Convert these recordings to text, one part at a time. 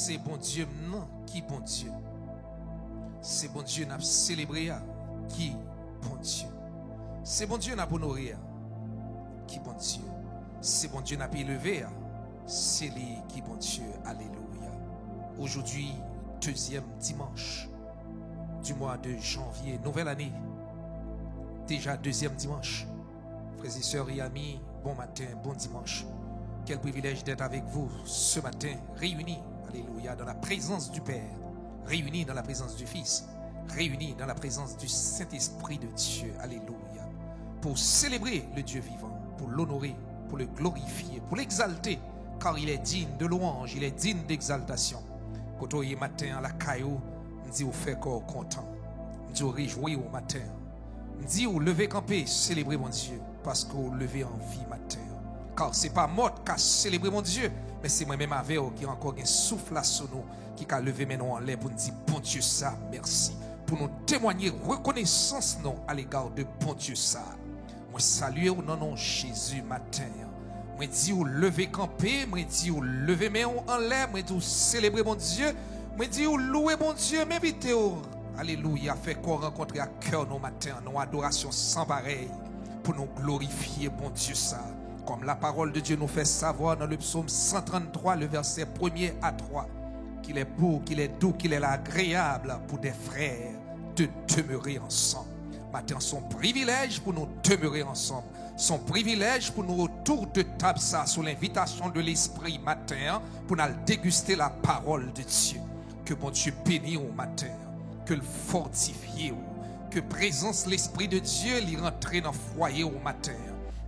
c'est bon Dieu, non, qui bon Dieu. C'est bon Dieu, n'a célébré, qui bon Dieu. C'est bon Dieu, n'a honoré, qui bon Dieu. C'est bon Dieu, n'a élevé, c'est lui qui bon Dieu. Alléluia. Aujourd'hui, deuxième dimanche du mois de janvier, nouvelle année. Déjà deuxième dimanche. Frères et sœurs et amis, bon matin, bon dimanche. Quel privilège d'être avec vous ce matin, réunis, alléluia, dans la présence du Père, réunis dans la présence du Fils, réunis dans la présence du Saint-Esprit de Dieu, alléluia, pour célébrer le Dieu vivant, pour l'honorer, pour le glorifier, pour l'exalter, car il est digne de louange, il est digne d'exaltation. Quand on est matin à la caillou, on dit au fait corps content, on dit au réjouir au matin, on dit au lever campé, célébrer mon Dieu, parce qu'au lever en vie matin. Car ce n'est pas mort qui a célébré mon Dieu, mais c'est moi-même avec qui a encore un souffle à son nous, qui a levé mes noms en l'air pour nous dire bon Dieu ça, merci. Pour nous témoigner reconnaissance non à l'égard de bon Dieu ça. Moi saluer au nom de Jésus matin. Moi dis ou lever campé, moi dis ou lever mes noms en l'air, moi dis ou célébrer mon Dieu, moi dis ou louer mon Dieu, m'inviter au alléluia, fait qu'on rencontre à cœur nos matins, nos adorations sans pareil, pour nous glorifier bon Dieu ça. Comme la parole de Dieu nous fait savoir dans le psaume 133, le verset 1er à 3, qu'il est beau, qu'il est doux, qu'il est agréable pour des frères de demeurer ensemble. Matin, son privilège pour nous demeurer ensemble. Son privilège pour nous autour de table ça, sous l'invitation de l'Esprit matin, pour nous déguster la parole de Dieu. Que bon Dieu bénisse au matin, que le fortifie, que présence l'Esprit de Dieu l'y rentre dans le foyer au matin.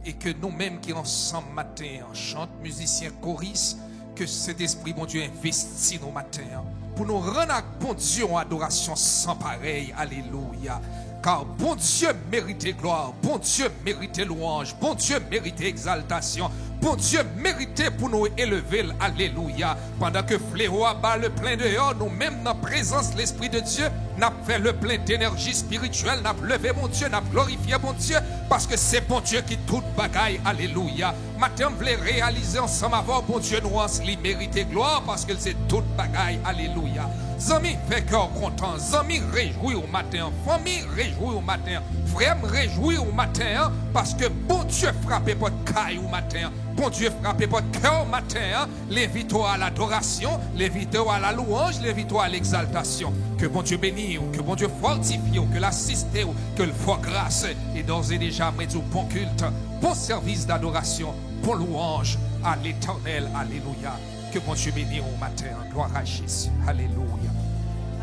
Et que nous-mêmes qui ensemble matin, chantent, musiciens, choristes, que cet esprit, bon Dieu, investit nos matins pour nous rendre à bon Dieu en adoration sans pareil. Alléluia. Car bon Dieu mérite gloire, bon Dieu mérite louange, bon Dieu mérite exaltation, bon Dieu mérite pour nous élever. Alléluia. Pendant que fléau abat le plein dehors, nous-mêmes dans la présence de l'Esprit de Dieu, n'a fait le plein d'énergie spirituelle, n'a levé mon Dieu, n'a glorifié mon Dieu, parce que c'est bon Dieu qui tout bagaille. Alléluia. Matin, vous voulez réaliser ensemble avant bon Dieu, nous en mérite gloire, parce que c'est tout bagaille. Alléluia. Zami, fait cœur content, zami, réjouis au matin, famille, réjouis au matin, frère, réjouis au matin, parce que bon Dieu frappe votre caille au matin. Bon Dieu frappe votre cœur au matin, l'invite-toi à l'adoration, l'invite-toi à la louange, l'invite-toi à l'exaltation. Que bon Dieu bénisse, que bon Dieu fortifie, que l'assiste, que le foi grâce, et d'ores et déjà, mais du bon culte, bon service d'adoration, bon louange à l'Éternel. Alléluia. Que bon Dieu bénisse au matin. Gloire à Jésus. Alléluia.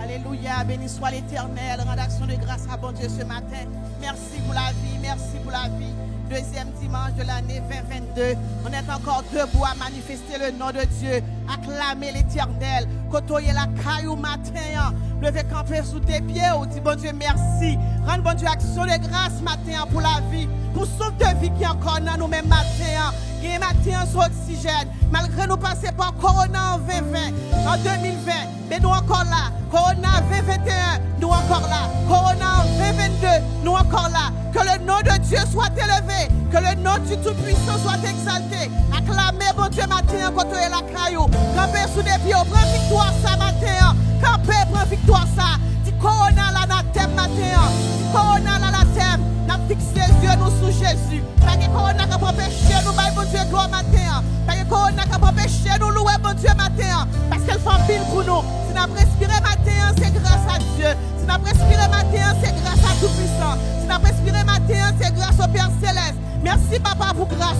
Alléluia. Béni soit l'Éternel. Rédaction de grâce à bon Dieu ce matin. Merci pour la vie. Merci pour la vie. Deuxième dimanche de l'année 2022. On est encore debout à manifester le nom de Dieu. Acclamer l'Éternel. Côtoyer la caillou matin. Lever camper sous tes pieds. On dit bon Dieu merci. Rendre bon Dieu action de grâce matin pour la vie. Pour souffle de vie qui est encore dans nous mêmes matin. Qui est matin sur oxygène. Malgré nous passer par Corona en 2020. En 2020. Mais nous encore là. Corona 2021. Nous encore là. Corona en 2022. Nous encore là. Que le nom de Dieu soit élevé. Que le nom du Tout-Puissant soit exalté. Acclamez bon Dieu matin quand on est la caillou. Campez sous des pieds. Prends victoire ça matin. Campez, prends victoire ça. Dis Corona là dans thème matin. Dis Corona là dans thème. N'a fixé les yeux nous sous Jésus. Pas que Corona qui peut empêcher nous bailler bon Dieu gloire matin. Pas que Corona qui peut empêcher nous louer bon Dieu matin. Parce qu'elle fait pile pour nous. Si nous avons respiré matin, c'est grâce à Dieu. Si nous avons respiré matin, c'est grâce à Tout-Puissant. Si nous avons respiré matin, c'est grâce au Père Céleste. Merci papa pour grâce.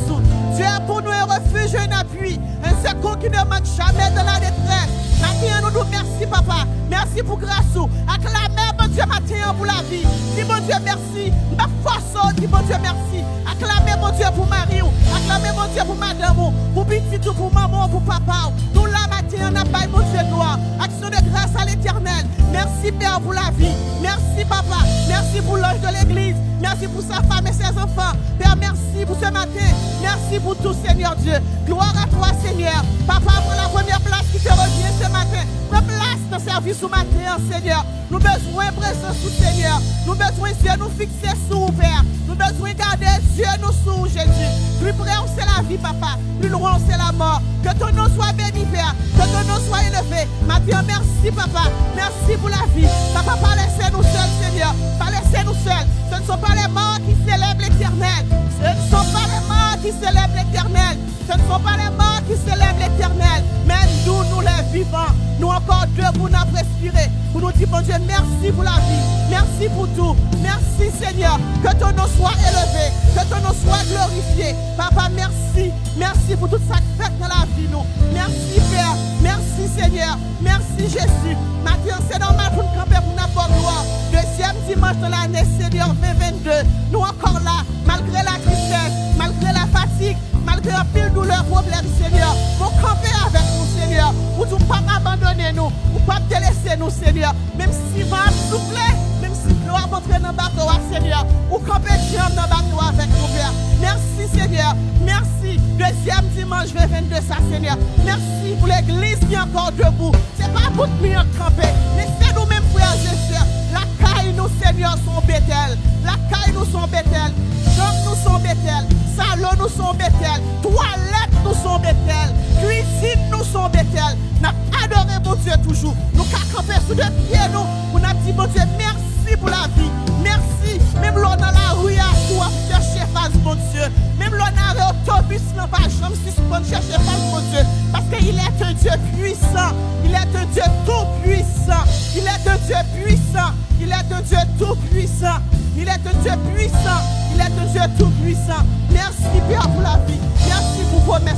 Dieu est pour nous un refuge, un appui, un secours qui ne manque jamais de la détresse. Matin, nous nous merci papa. Merci pour grâce. Acclamez bon Dieu matin pour la vie. Dis bon Dieu merci. Ma force, dis bon Dieu merci. Acclamez mon Dieu pour Marie. Acclamez mon Dieu pour madame. Pour petit, pour maman, pour papa. Nous la matin, on a pas mon Dieu gloire. Action de grâce à l'Éternel. Merci Père pour la vie. Merci papa. Merci pour l'ange de l'église. Merci pour sa femme et ses enfants. Père, merci pour ce matin. Merci pour tout, Seigneur Dieu. Gloire à toi, Seigneur. Papa, pour la première place qui te revient ce matin. Prends place dans le service ce matin, Seigneur. Nous besoin de présence sous Seigneur. Nous besoin de nous fixer sous Père. Nous besoin de garder Dieu nous sous Jésus. Plus près, c'est la vie, papa. Plus loin, c'est la mort. Que ton nom soit béni, Père. Que ton nom soit élevé. Matin, merci, Papa. Merci pour la vie. Papa, pas laisser nous seuls, Seigneur. Pas laisser nous seuls. Ce ne sont pas les morts qui célèbrent l'Éternel. Ce ne sont pas les morts qui célèbrent l'Éternel. Ce ne sont pas les morts qui célèbrent l'Éternel. Mais nous les vivants, nous encore debout, nous avons respiré. Pour nous dire, bon Dieu, merci pour la vie. Merci pour tout. Merci, Seigneur. Que ton nom soit élevé. Que ton nom soit glorifié. Papa, merci. Merci pour tout ça que fait dans la vie, nous. Merci, Père. Merci, Seigneur. Merci, Jésus. Maintenant, c'est normal pour nous camper pour n'importe gloire. Deuxième dimanche de l'année, Seigneur, 2022. Nous encore là, malgré la tristesse, malgré la fatigue, malgré un pile douleur, problème, Seigneur. Vous camper avec nous, Seigneur. Vous ne pas abandonner nous. Vous ne pas délaisser nous, Seigneur. Même si vous soufflez, même si vous allez entrer dans le bateau, Seigneur. Vous campez dans le bateau avec nous, Père. Merci, Seigneur. Merci. Deuxième dimanche 22, ça, Seigneur. Merci pour l'église qui est encore debout. Ce n'est pas pour nous camper, mais c'est nous-mêmes, frères et sœurs. La caille, nous, Seigneur, sont Bethel. La caille, nous sont Bethel. Chambre, nous sont Bethel. Salon, nous sont Bethel. Toilette, nous sont Bethel. Cuisine, nous sont Bethel. Nous adorons mon Dieu toujours. Nous avons campé sous deux pieds, nous. On a dit, mon Dieu, merci pour la vie. Merci. Même l'on a la rue à toi pour chercher face, mon Dieu. Même l'on a l'autobus, non pas jamais suspendre chercher face, mon Dieu. Parce qu'il est un Dieu puissant. Il est un Dieu tout puissant. Il est un Dieu puissant. Il est un Dieu tout puissant. Il est un Dieu puissant. Il est un Dieu tout puissant. Merci, Père, pour la vie. Merci pour vos promesses.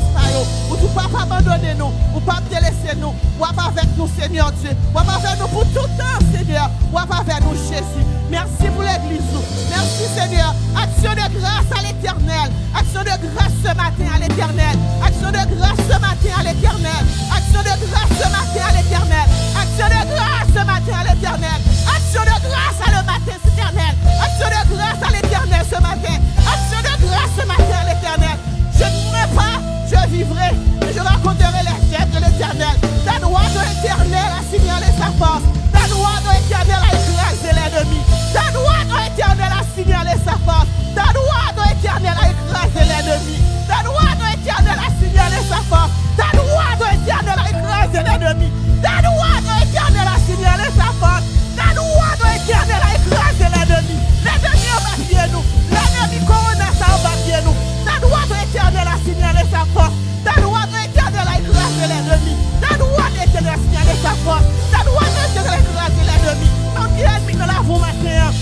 Vous ne pouvez pas abandonner nous. Vous ne pouvez pas délaisser nous. Vous êtes avec nous, Seigneur Dieu. Vous êtes avec nous pour tout le temps, Seigneur. Vous êtes avec nous, Jésus. Merci pour l'église. Merci, Seigneur. Action de grâce à l'Éternel. Action de grâce ce matin à l'Éternel. Action de grâce ce matin à l'Éternel. Action de grâce ce matin à l'Éternel. Action de grâce ce matin à l'Éternel. Action de grâce à le matin, Éternel. Action de grâce à l'Éternel ce matin. Action de grâce ce matin à l'Éternel. Je ne mourrai pas, je vivrai, et je raconterai les œuvres de l'Éternel. Ta loi de l'Éternel a signalé sa force. Ta loi de l'Éternel a écrasé l'ennemi. Ta loi de l'Éternel a signalé sa force. Ta loi de l'Éternel a écrasé l'ennemi. Ta loi de l'Éternel a signalé sa force. Ta loi de l'Éternel a écrasé l'ennemi. Ta loi de l'Éternel a signalé sa force. Ta loi de l'Éternel a écrasé l'ennemi. L'ennemi a battu nous. L'ennemi corona ça a battu nous. Ta loi de l'Éternel a signalé sa force. Ta loi de l'Éternel a écrasé l'ennemi. Ta loi de l'Éternel a signalé sa force. Ta loi de l'Éternel a écrasé l'ennemi. Donc il y a ennemi dans la vous matin.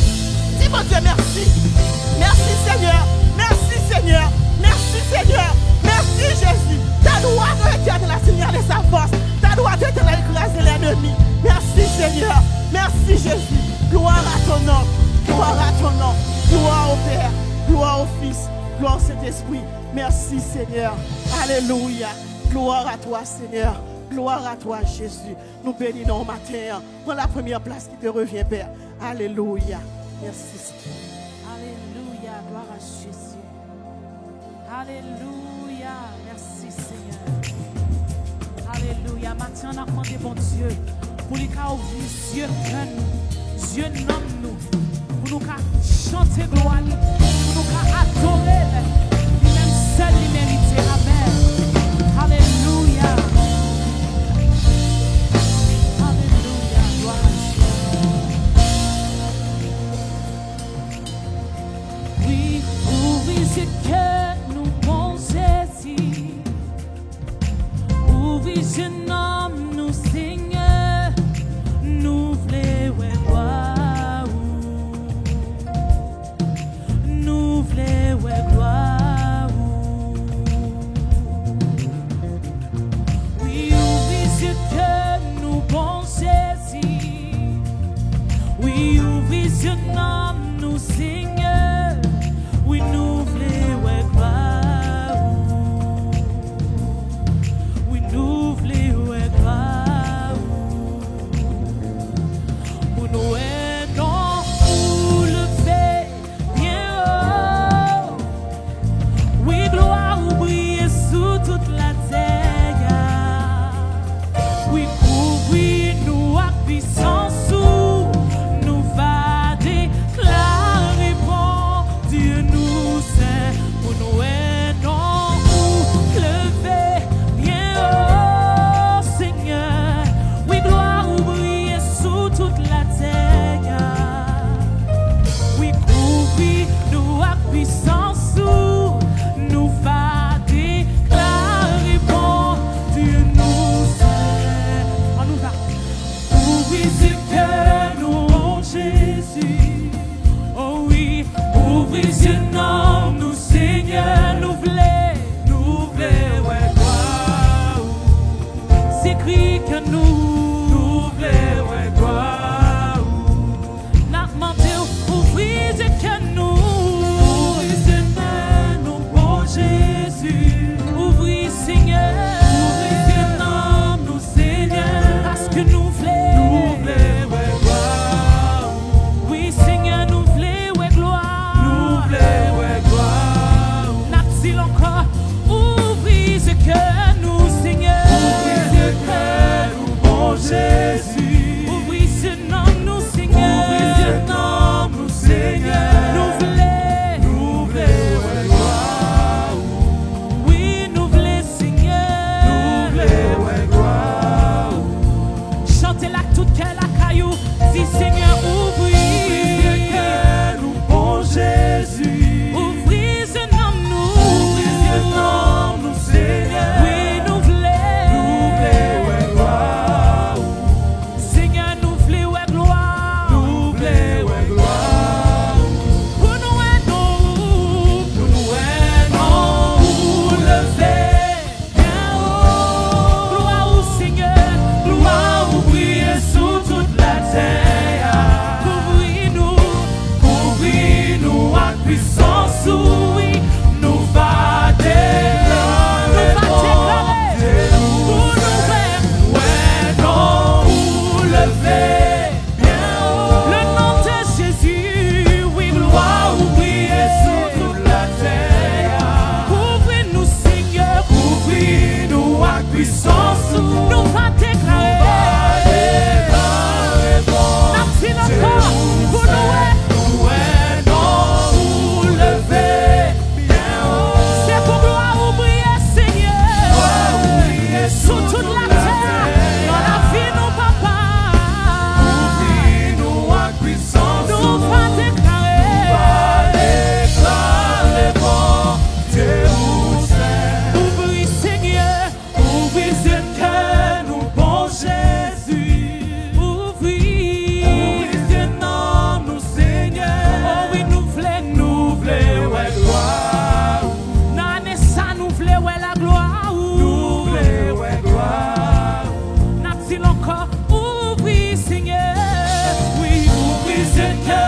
Dis mon Dieu merci. Merci Seigneur. Merci Seigneur. Merci Seigneur. Merci Jésus. Ta loi de l'Éternel a signalé sa force. Ta loi de l'Éternel a écrasé l'ennemi. Merci Seigneur. Merci Jésus. Gloire à ton nom. Gloire à ton nom. Gloire au Père. Gloire au Fils. Gloire au Saint-Esprit. Merci Seigneur. Alléluia. Gloire à toi Seigneur. Gloire à toi Jésus. Nous bénissons au matin. Prends la première place qui te revient Père. Alléluia. Merci Seigneur. Alléluia. Gloire à Jésus. Alléluia. Merci Seigneur. Alléluia. Maintenant, on a demandé bon Dieu pour les cas ouvrir yeux jeunes, yeux nommes nous, pour nous chanter gloire, pour nous adorer, lui-même seul lui mérite. Amen. Alléluia. Alléluia. Gloire à Dieu. Oui, ouvrez ce que nous pouvons saisir. Ouvrez ce nom, nous Seigneur, nous voulons voir. Nous voulons gloire. Ouvris que nous, oh Jésus. Oh oui, ouvris yeux non, nous Seigneur, nous voulons, ouais, gloire. C'est écrit que nous voulons, ouais, gloire. N'a demandé, ouvris yeux que nous, ouvris yeux non, bon Jésus. Ouvris Seigneur, ouvris yeux non, nous Seigneur, parce que nous voulons, ouais, gloire. Oui Seigneur, nous voulons, ouais, gloire. Nous voulons, ouais, gloire. N'a-t-il encore, ouvris yeux que nous Seigneur, ouvris yeux que nous, bon Jésus. Ouvris yeux non, nous Seigneur, ouvris yeux non, nous Seigneur, nous voulons, ouais, gloire. Oui, nous voulons Seigneur, nous voulons, ouais, gloire. Chantez la toute cœur la caillou, dis Seigneur, ouvris que nous, bon Jésus. Ouvris non, nous Seigneur. Oui, nous voulons, ouais, gloire. Seigneur, nous voulons, ouais, gloire. Nous voulons, ouais, gloire. Pour nous lever bien haut. Gloire au Seigneur, gloire au briller sous toute la terre. Couvris-nous à puissance, oui, nous va déclarer. Pour nous ouais, non, lever bien haut. Le nom de Jésus, oui, gloire au briller sous toute la terre. Couvris-nous Seigneur, couvris-nous à puissance, nous va déclarer. N'a-t-il encore pour nous, ouais, non, lever bien haut. C'est pour gloire au briller Seigneur, sous toute la terre, dans la vie nous papa. Couvris-nous à puissance, nous va déclarer. Bon Dieu où c'est. Ouvris Seigneur, ouvris que nous, bon Jésus. Ouvris non, nous Seigneur. Oh oui, nous voulons, ouais, gloire. Nan ça nous voulons, ouais, la gloire. Nous voulons, ouais, gloire. N'a-t-il encore ouvris Seigneur? Oui, ouvris que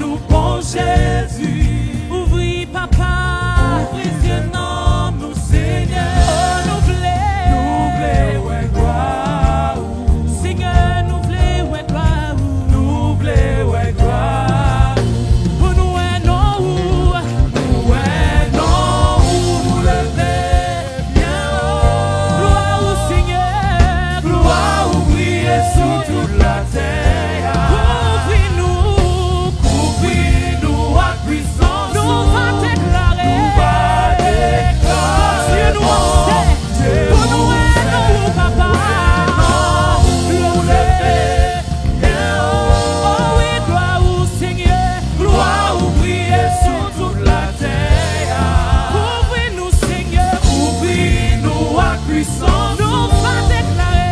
nous, bon Jésus. Ouvris papa, ouvris non, nous Seigneur. Oh, nous voulons, ouais, gloire. Seigneur, nous voulons, ouais, gloire. Nous voulons, ouais, gloire. Pour nous, ouais, non, lever bien haut. Gloire au Seigneur, gloire au briller sous toute la terre. Couvris-nous à puissance, nous va déclarer. Dieu nous en sait, pour nous, ouais, non, papa. Nous lever bien haut. Oh oui, gloire au Seigneur, gloire au briller sous toute la terre. Couvris-nous Seigneur, couvris-nous à puissance, nous va déclarer.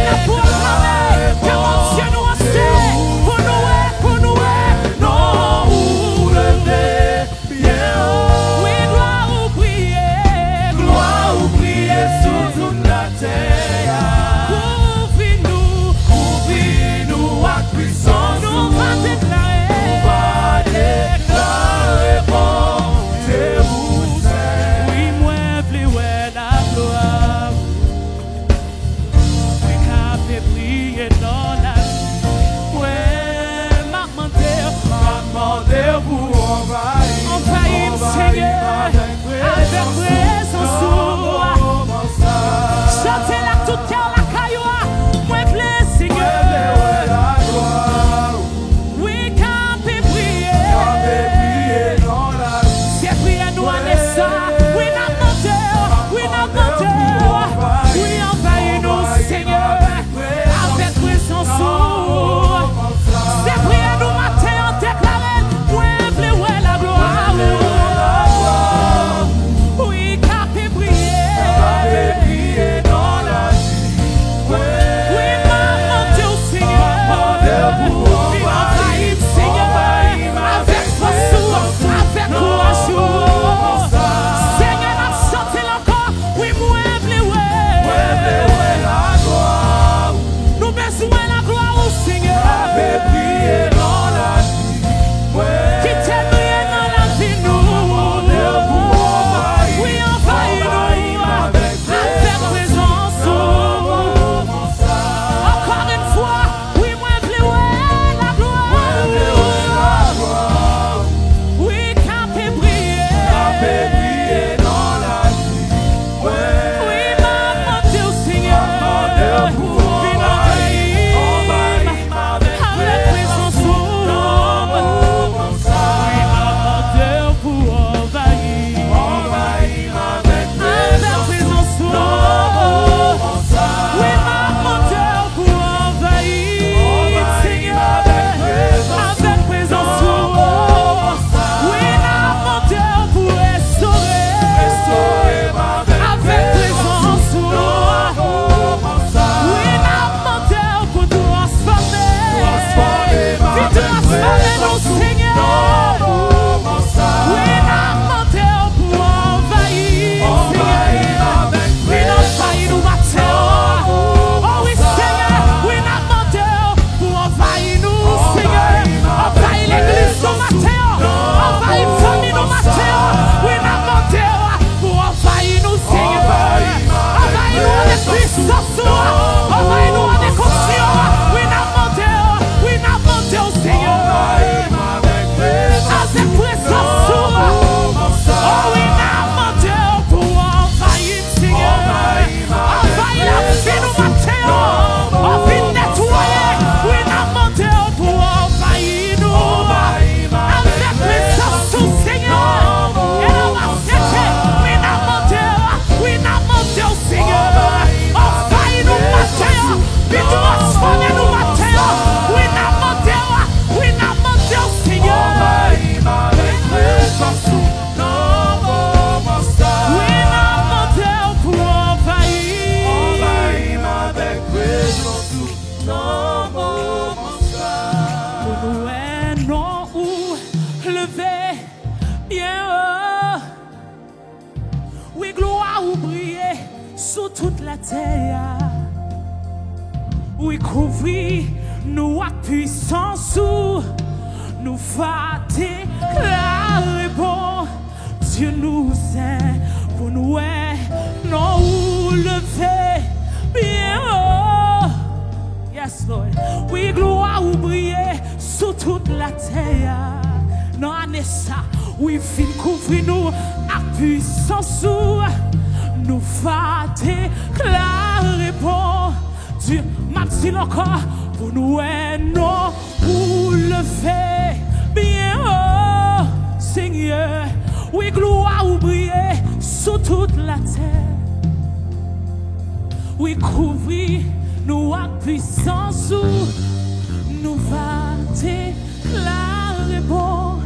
La proclamer, que mon Dieu nous en sait, pour nous, non, lever bien haut. Oui, gloire au briller sous toute la terre. Couvris-nous à puissance, nous va déclarer. Bon Dieu où c'est. Oui, moi, v'lais, ouais, la gloire. Oui, qu'a fait briller dans la vie. Ouais, m'a demandé pour envahir Seigneur avec présence. Chantez la toute cœur la cailloua, moi v'lais Seigneur. Oui, qu'a fait briller dans la vie. C'est prier nous en ça. Oui, n'a demandé. Oui, envahir nous Seigneur avec présence. C'est prier nous matin en déclarant, moi v'lais, ouais, la gloire. Oui, la gloire au Seigneur. M'avait brillé dans la vie. Ouais. Qui t'aime briller dans la vie, nous. Oui, envahis-nous avec présence. Encore une fois, oui, moi, plus ouais, la gloire. Oui, quand t'es brillé. Dans la vie. Ouais. Oui, maman, Dieu Seigneur. Avec présence. Oui, couvrir nous à puissance, nous va déclarer bon. Dieu nous aime pour nous non lever bien haut. Yes, Lord. Oui, gloire ou briller sous toute la terre. Non, Anessa, oui, fin couvrir nous à puissance, nous va déclarer bon. Dieu m'a dit encore pour nous non ou lever bien haut, Seigneur. Oui, gloire ou briller sous toute la terre. Oui, couvrir nous à puissance, nous va déclarer bon.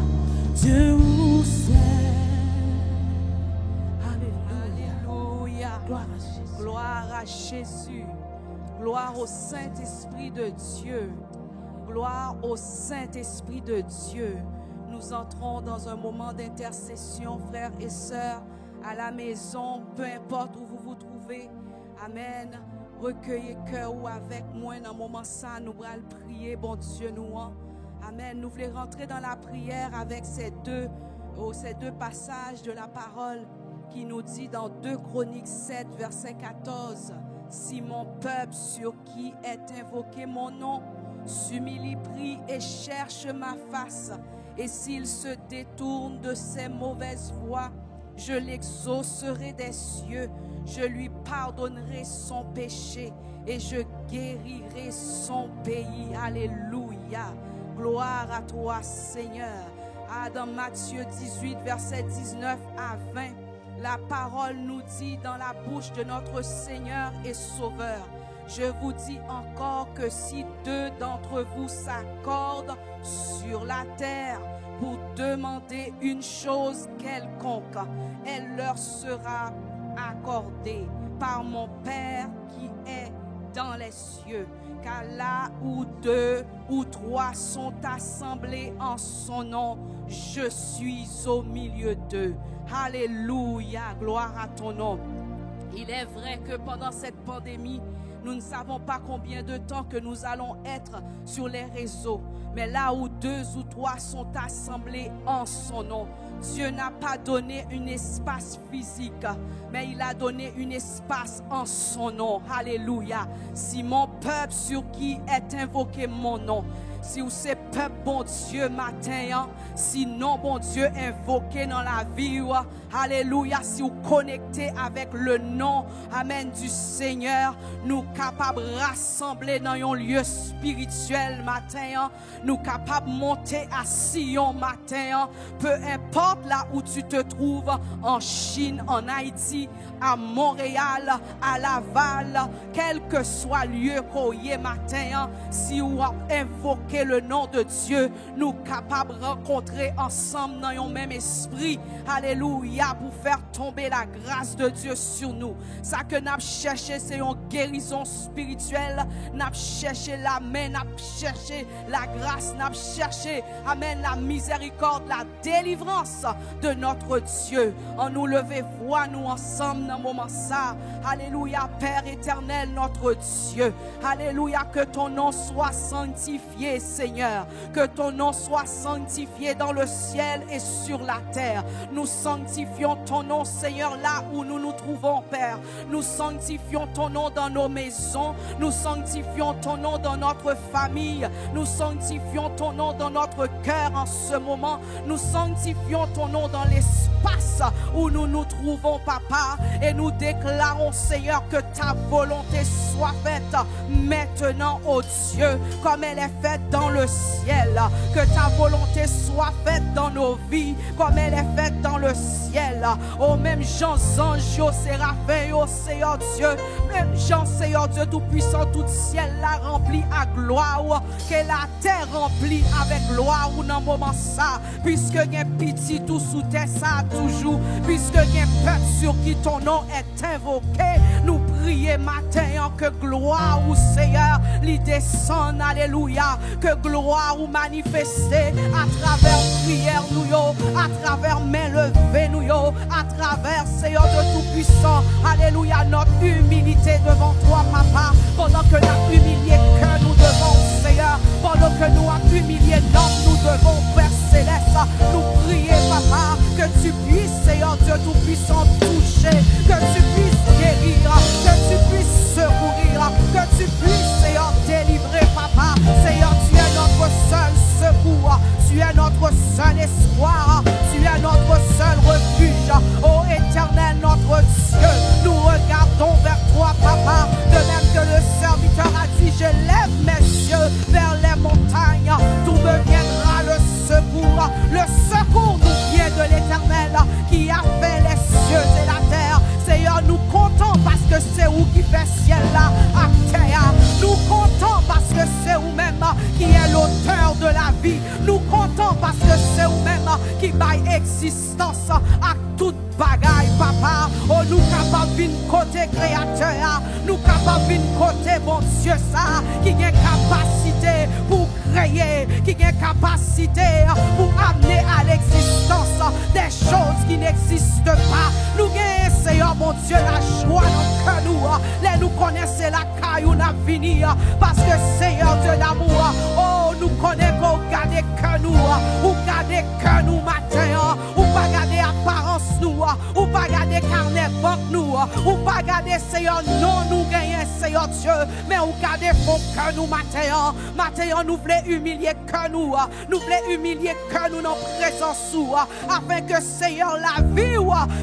Dieu nous aime. Alléluia. Gloire à Jésus. Gloire au Saint-Esprit de Dieu. Gloire au Saint-Esprit de Dieu. Nous entrons dans un moment d'intercession, frères et sœurs, à la maison, peu importe où vous vous trouvez. Amen. Recueillez cœur ou avec moi dans un moment ça, nous allons prier, bon Dieu nous. Amen. Nous voulons rentrer dans la prière avec ces deux passages de la parole qui nous dit dans 2 Chroniques 7, verset 14. Si mon peuple sur qui est invoqué mon nom s'humilie, prie et cherche ma face, et s'il se détourne de ses mauvaises voies, je l'exaucerai des cieux, je lui pardonnerai son péché et je guérirai son pays. Alléluia. Gloire à toi, Seigneur. Dans Matthieu 18, verset 19 à 20, la parole nous dit dans la bouche de notre Seigneur et Sauveur: je vous dis encore que si 2 d'entre vous s'accordent sur la terre pour demander une chose quelconque, elle leur sera accordée par mon Père qui est dans les cieux. Car là où 2 ou 3 sont assemblés en son nom, je suis au milieu d'eux. Alléluia, gloire à ton nom. Il est vrai que pendant cette pandémie, Nous ne savons pas combien de temps que nous allons être sur les réseaux. Mais là où 2 ou 3 sont assemblés en son nom, Dieu n'a pas donné un espace physique, mais il a donné un espace en son nom. Alléluia. Si mon peuple sur qui est invoqué mon nom, si vous c'est peuple bon Dieu matin, sinon bon Dieu invoqué dans la vie, alléluia, si vous connectez avec le nom, amen, du Seigneur, nous capables de rassembler dans un lieu spirituel matin, nous capables de monter à Sion matin, peu importe là où tu te trouves, en Chine, en Haïti, à Montréal, à Laval, quel que soit le lieu qu'on y est matin, si vous invoquez le nom de Dieu, nous capables de rencontrer ensemble dans un même esprit, alléluia, pour faire tomber la grâce de Dieu sur nous. Ça que nous cherché, c'est une guérison spirituelle, nous cherché la main, nous cherché la grâce, nous cherché, amen, la miséricorde, la délivrance de notre Dieu. On nous lever, voix nous ensemble dans ce moment ça. Alléluia, Père éternel, notre Dieu. Alléluia, que ton nom soit sanctifié, Seigneur. Que ton nom soit sanctifié dans le ciel et sur la terre. Nous sanctifions ton nom, Seigneur, là où nous nous trouvons, Père. Nous sanctifions ton nom dans nos maisons. Nous sanctifions ton nom dans notre famille. Nous sanctifions ton nom dans notre cœur en ce moment. Nous sanctifions ton nom dans l'espace où nous nous trouvons, Papa. Et nous déclarons, Seigneur, que ta volonté soit faite maintenant, ô Dieu, comme elle est faite dans le ciel. Que ta volonté soit faite dans nos vies, comme elle est faite dans le ciel. Oh, même Jean, anges, séraphins, oh Seigneur Dieu, même Jean, Seigneur Dieu Tout-Puissant, tout ciel la rempli à gloire, que la terre remplie avec gloire, ou dans moment ça, puisque il y a petit tout sous terre, ça toujours, puisque il y a peuple sur qui ton nom est invoqué, nous prions matin que gloire ou Seigneur, lui descend, alléluia, que gloire ou manifester à travers prière nous yo, à travers main levée nous yo, à travers Seigneur de Tout-Puissant, alléluia, notre humilité devant toi, Papa, pendant que la humilié que nous devons, Seigneur, pendant que nous avons humilié l'homme, nous devons, Père Céleste, nous prier, Papa, que tu puisses, Seigneur Dieu Tout-Puissant, toucher, que tu puisses guérir, que tu puisses secourir, que tu puisses, Seigneur, délivrer, Papa. Seigneur, tu es notre seul secours, tu es notre seul espoir, tu es notre seul refuge. Ô éternel, notre Dieu, nous regardons vers toi, Papa, de même que le serviteur a dit, je lève mes yeux vers les montagnes, d'où me viendra le secours. Le secours nous vient de l'Éternel qui a fait les cieux et la terre. Seigneur, nous comptons parce que c'est où qui fait ciel là à terre. Nous comptons parce que c'est vous-même qui est l'auteur de la vie. Nous comptons parce que c'est vous-même qui baille existence à toute bagaille, Papa. Oh, nous capables de côté créateur, nous capables de côté bon Dieu ça, qui a capacité pour créer, qui a capacité pour amener à l'existence des choses qui n'existent pas. Nous gagnons, Seigneur, mon Dieu, la joie dans que nous, nous connaissons la caille où nous venir, parce que Seigneur Dieu d'amour, oh, nous connaissons qu'on garde que nous, ou garder que nous matin, ou pas garder apparence nous, ou pas garder carnet banque nous, ou pas garder Seigneur non nous gagnons Seigneur Dieu, mais ou garder fond que nous matin, nous voulons humilier que nous voulons humilier que nous dans présence sous, afin que Seigneur la vie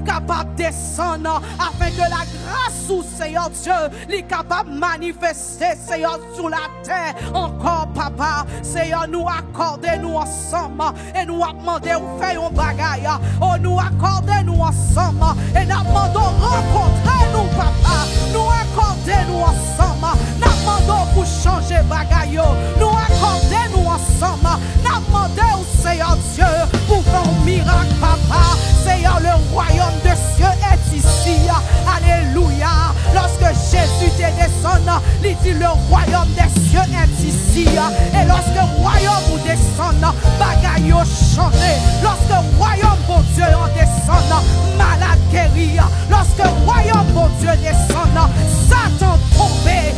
capable de descendre, afin que la grâce sous Seigneur Dieu est capable de manifester Seigneur sur la terre encore, Papa. Seigneur, nous accordez nous ensemble et nous demandons ou faire un bagaille, oh nous accordez nous ensemble et nous demandons rencontrer nous, Papa. Nous accordez nous ensemble, nous demandons pour changer bagaille, nous accordez nous ensemble, nous demandons Seigneur Dieu pour faire un miracle, Papa. Seigneur, le royaume des cieux est ici, alléluia. Lorsque Jésus te descend, il dit le royaume des cieux est ici, et lorsque le royaume vous descend, bagaille changé. Lorsque le royaume bon Dieu descend, malade guéri. Lorsque le royaume bon Dieu descend, Satan tombé.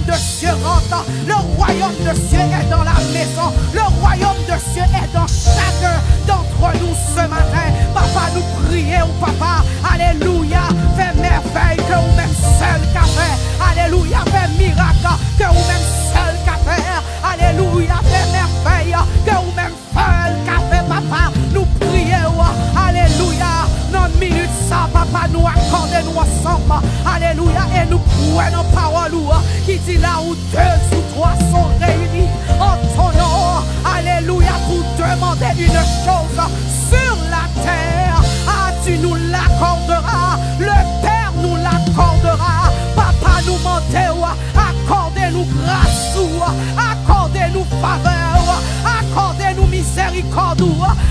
de Dieu rentre. Le royaume de Dieu est dans la maison. Le royaume de Dieu est dans chacun d'entre nous ce matin. Papa, nous prions, papa. Alléluia. Fais merveille que vous-même seul qu'a fait. Alléluia. Fais miracle que vous-même seul qu'a fait. Alléluia. Fais merveille que vous-même seul qu'a fait, papa. Nous prions. Alléluia. Dans une minute, ça, papa, nous accordons-nous ensemble. Alléluia. Et nous prenons parole qui dit là où 2 ou 3 sont réunis en ton nom. Alléluia. Pour demander une chose sur la terre. Ah, tu nous l'accorderas. Le Père nous l'accordera. Papa nous demande, accordez-nous grâce, accordez-nous faveur, accordez-nous miséricorde,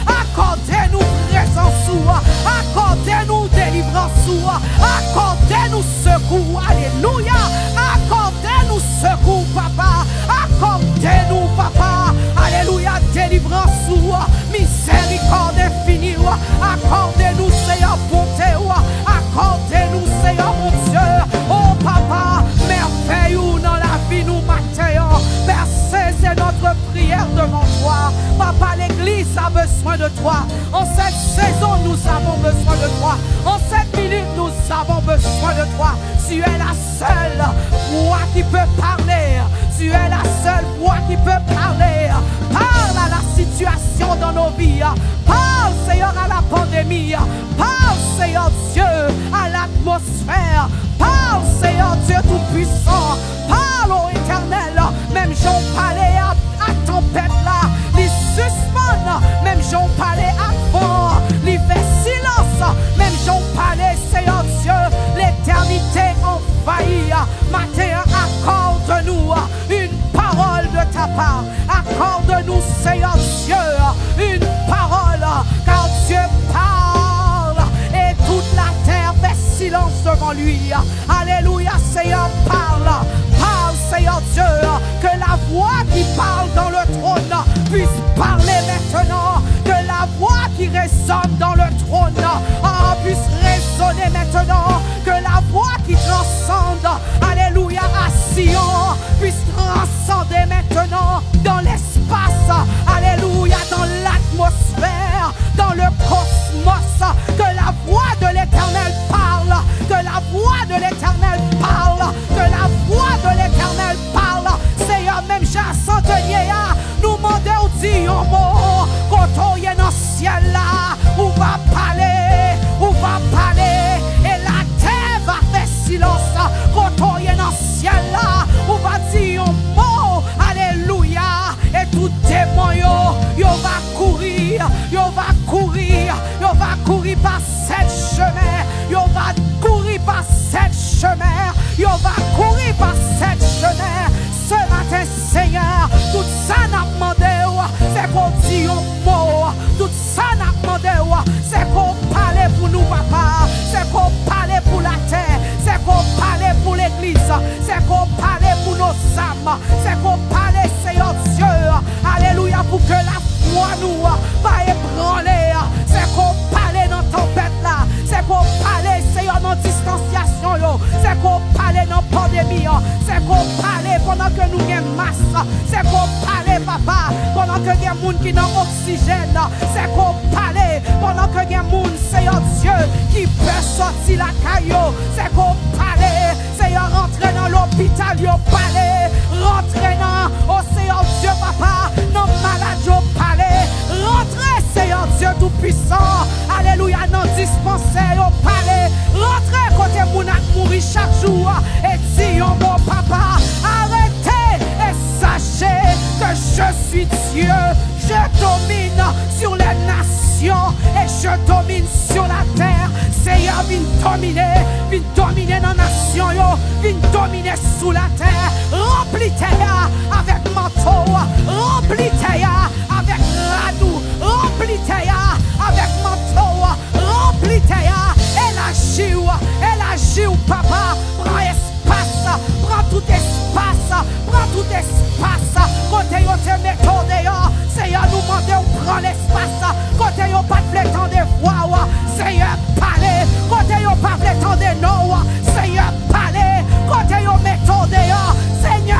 accordez-nous présence, accordez-nous délivrance, accordez-nous secours. Alléluia. Accordez-nous secours, papa. Accordez-nous, papa. Alléluia. Délivrance, miséricorde infinie. Accordez-nous, Seigneur, bonté. Accordez-nous, Seigneur, mon Dieu. Oh, papa, merveille dans la vie, nous matin. Merci, c'est notre prière devant toi. Papa, l'église a besoin de toi. En cette saison, nous avons besoin de toi. En cette minute, nous avons besoin de toi. Tu es la seule voix qui peut parler. Tu es la seule voix qui peut parler. Parle à la situation dans nos vies. Parle, Seigneur, à la pandémie. Parle, Seigneur Dieu, à l'atmosphère. Parle, Seigneur Dieu Tout-Puissant. Parle, ô Éternel. Même j'en parlais à tempête là. Les suspendent. Même j'en parlais avant. Les fait silence. Même j'en parlais, Seigneur Dieu. L'éternité envahit. Matin, accorde-nous une parole de ta part. Accorde-nous, Seigneur Dieu, une parole. Car Dieu parle et toute la terre fait silence devant lui. Alléluia, Seigneur, parle. Parle, Seigneur Dieu, que la voix qui parle dans le trône puisse parler maintenant. Que la voix qui résonne dans le trône puisse résonner maintenant. Que la voix qui transcende, alléluia, à Sion, puisse transcender maintenant dans l'espace, alléluia, dans l'atmosphère, dans le cosmos. Que la voix de l'Éternel parle. Que la voix de l'Éternel parle. Que la voix de l'Éternel parle. Seigneur, même Jean Centenier, nous demandons dit un mot. Quand on est dans le ciel là, on va parler, on va parler. Et la terre va faire silence. Quand on est dans le ciel là, on va dire un mot. Alléluia. Et tout démon, yo va courir, yo va courir, yo va courir par cette chemin, yo va courir par cette chemin, yo va courir par cette chemin. Ce matin, Seigneur, tout ça n'a demandé, c'est qu'on dit un mot. Tout ça n'a demandé, c'est qu'on parle pour nous, papa. C'est qu'on parle pour la terre. C'est qu'on parle pour l'église. C'est qu'on parle pour nos âmes. C'est qu'on parle, Seigneur Dieu. Alléluia, pour que la foi nous va ébranler. C'est qu'on parle dans la tempête là. C'est qu'on parle, Seigneur, dans la distanciation. C'est qu'on parle dans la pandémie. C'est qu'on parle pendant que nous avons masse. C'est qu'on parle, papa, pendant que il y a des gens qui ont oxygène. C'est qu'on parle pendant que il y a des gens, Seigneur Dieu, qui peut sortir la caillou. C'est qu'on parle, Seigneur, rentrer dans l'hôpital, yo parler. Rentrer dans, oh Seigneur Dieu, papa, dans malade, yo parler. Rentrer, Seigneur Dieu Tout-Puissant. Alléluia, dans dispensaire, yo parler. Rentrer côté moun ak mouri chaque jour. Et dis, oh mon papa, arrêtez et sachez que je suis Dieu. Je domine sur les nations et je domine sur la terre. Seigneur, viens dominer dans la nation, viens dominer sous la terre. Remplis terre avec manteau, remplis terre avec radou, remplis terre avec manteau, remplis terre. Elle agit, papa, prends espace, prends tout espace, prends tout espace. Côté yo te mettons dehors, Seigneur, nous demandons, prends l'espace. Côté yo pas de temps de voix, Seigneur, parlez. Côté yo pas de temps de non, Seigneur, parlez. Côté yo mettons dehors, Seigneur.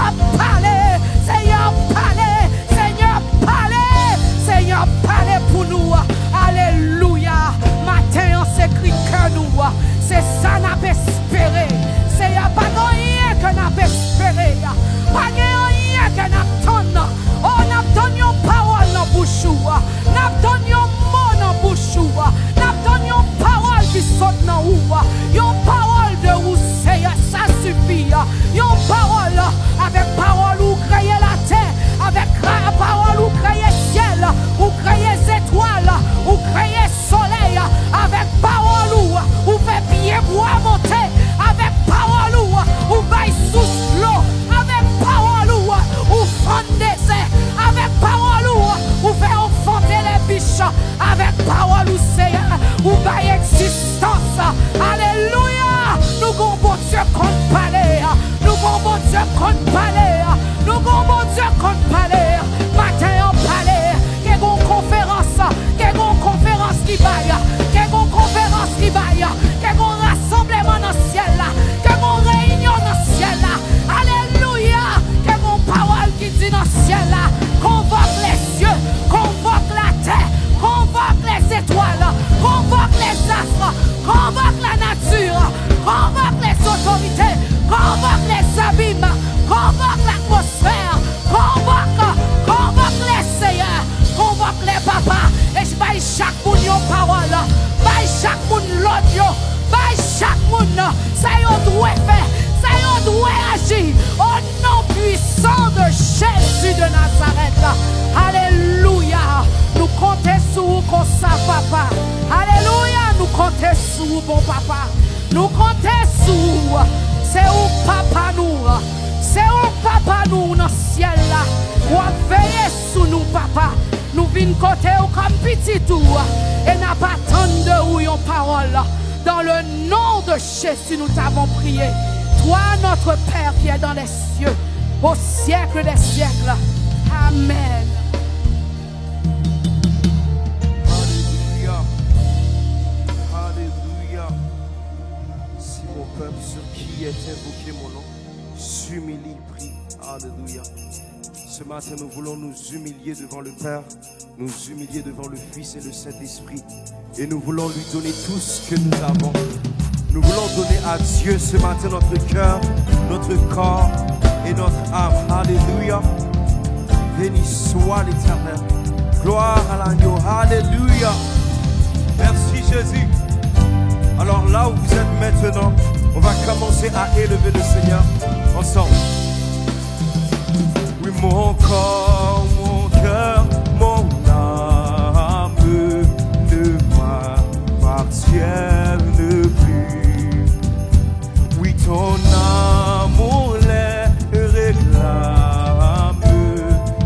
palais. Nous avons bon Dieu qu'on palais. Matin en palais. Qu'il y ait une conférence. Qu'il y ait une conférence qui vaille. Qu'il y ait une conférence qui vaille. Qu'il y ait un rassemblement dans le ciel là. Qu'il y ait une réunion dans le ciel là. Alléluia. Qu'il y ait une parole qui dit dans le ciel là. Convoque les cieux. Convoque la terre. Convoque les étoiles. Convoque les astres. Convoque la nature. Convoque les autorités. Convoque les abîmes. Convoque l'atmosphère. Convoque les seigneurs. Convoque les papas. Et je vais chaque monde une parole. Baille chaque monde l'audio. Baille chaque monde. Ça y est, doit faire. Ça y est, doit agir. Au nom puissant de Jésus de Nazareth. Alléluia. Nous comptons sur vous comme ça, papa. Alléluia. Nous comptons sur vous, bon papa. Nous comptons sur vous. C'est où papa nous. C'est où papa nous dans le ciel là. Ou veiller sur nous, papa. Nous venons côté ou comme petit tout. Et n'a pas tant de ou yon parole. Dans le nom de Jésus, nous t'avons prié. Toi, notre Père qui est dans les cieux, au siècle des siècles. Amen. Alléluia. Alléluia. Si mon peuple sur qui est invoqué mon nom s'humilie, prie. Alléluia. Ce matin, nous voulons nous humilier devant le Père, nous humilier devant le Fils et le Saint-Esprit. Et nous voulons lui donner tout ce que nous avons. Nous voulons donner à Dieu ce matin notre cœur, notre corps et notre âme. Alléluia. Béni soit l'Éternel. Gloire à l'agneau. Alléluia. Merci Jésus. Alors là où vous êtes maintenant, on va commencer à élever le Seigneur ensemble. Oui, mon corps, mon cœur, mon âme ne m'appartiennent plus. Oui, ton amour les réclame.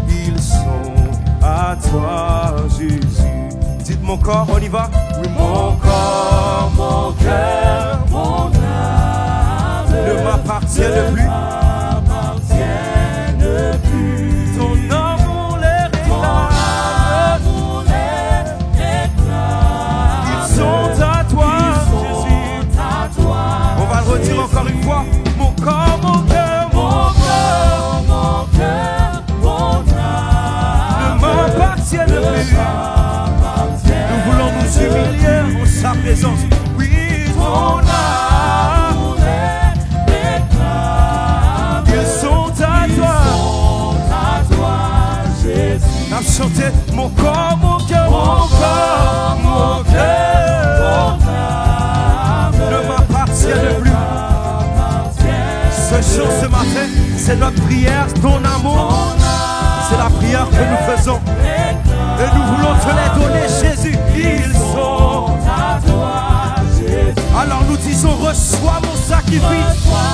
Ils sont à toi, Jésus. Dites mon corps, on y va. Oui, mon corps, mon cœur, mon âme ne m'appartiennent plus. Ton amour les réclame. Ils sont à toi, Jésus. On va le redire encore une fois. Mon corps, mon cœur, mon cœur, mon âme ne m'appartiennent plus. Nous voulons nous humilier en sa présence. Oui, ton amour les réclame. Ils sont à toi. À chanter mon corps, mon cœur, mon corps, mon cœur ne m'appartiennent plus. Ce chant ce matin, c'est notre prière, ton amour, c'est la prière que nous faisons. Et nous voulons te les donner, Jésus. Ils sont à toi, Jésus. Alors nous disons, reçois mon sacrifice. Reçois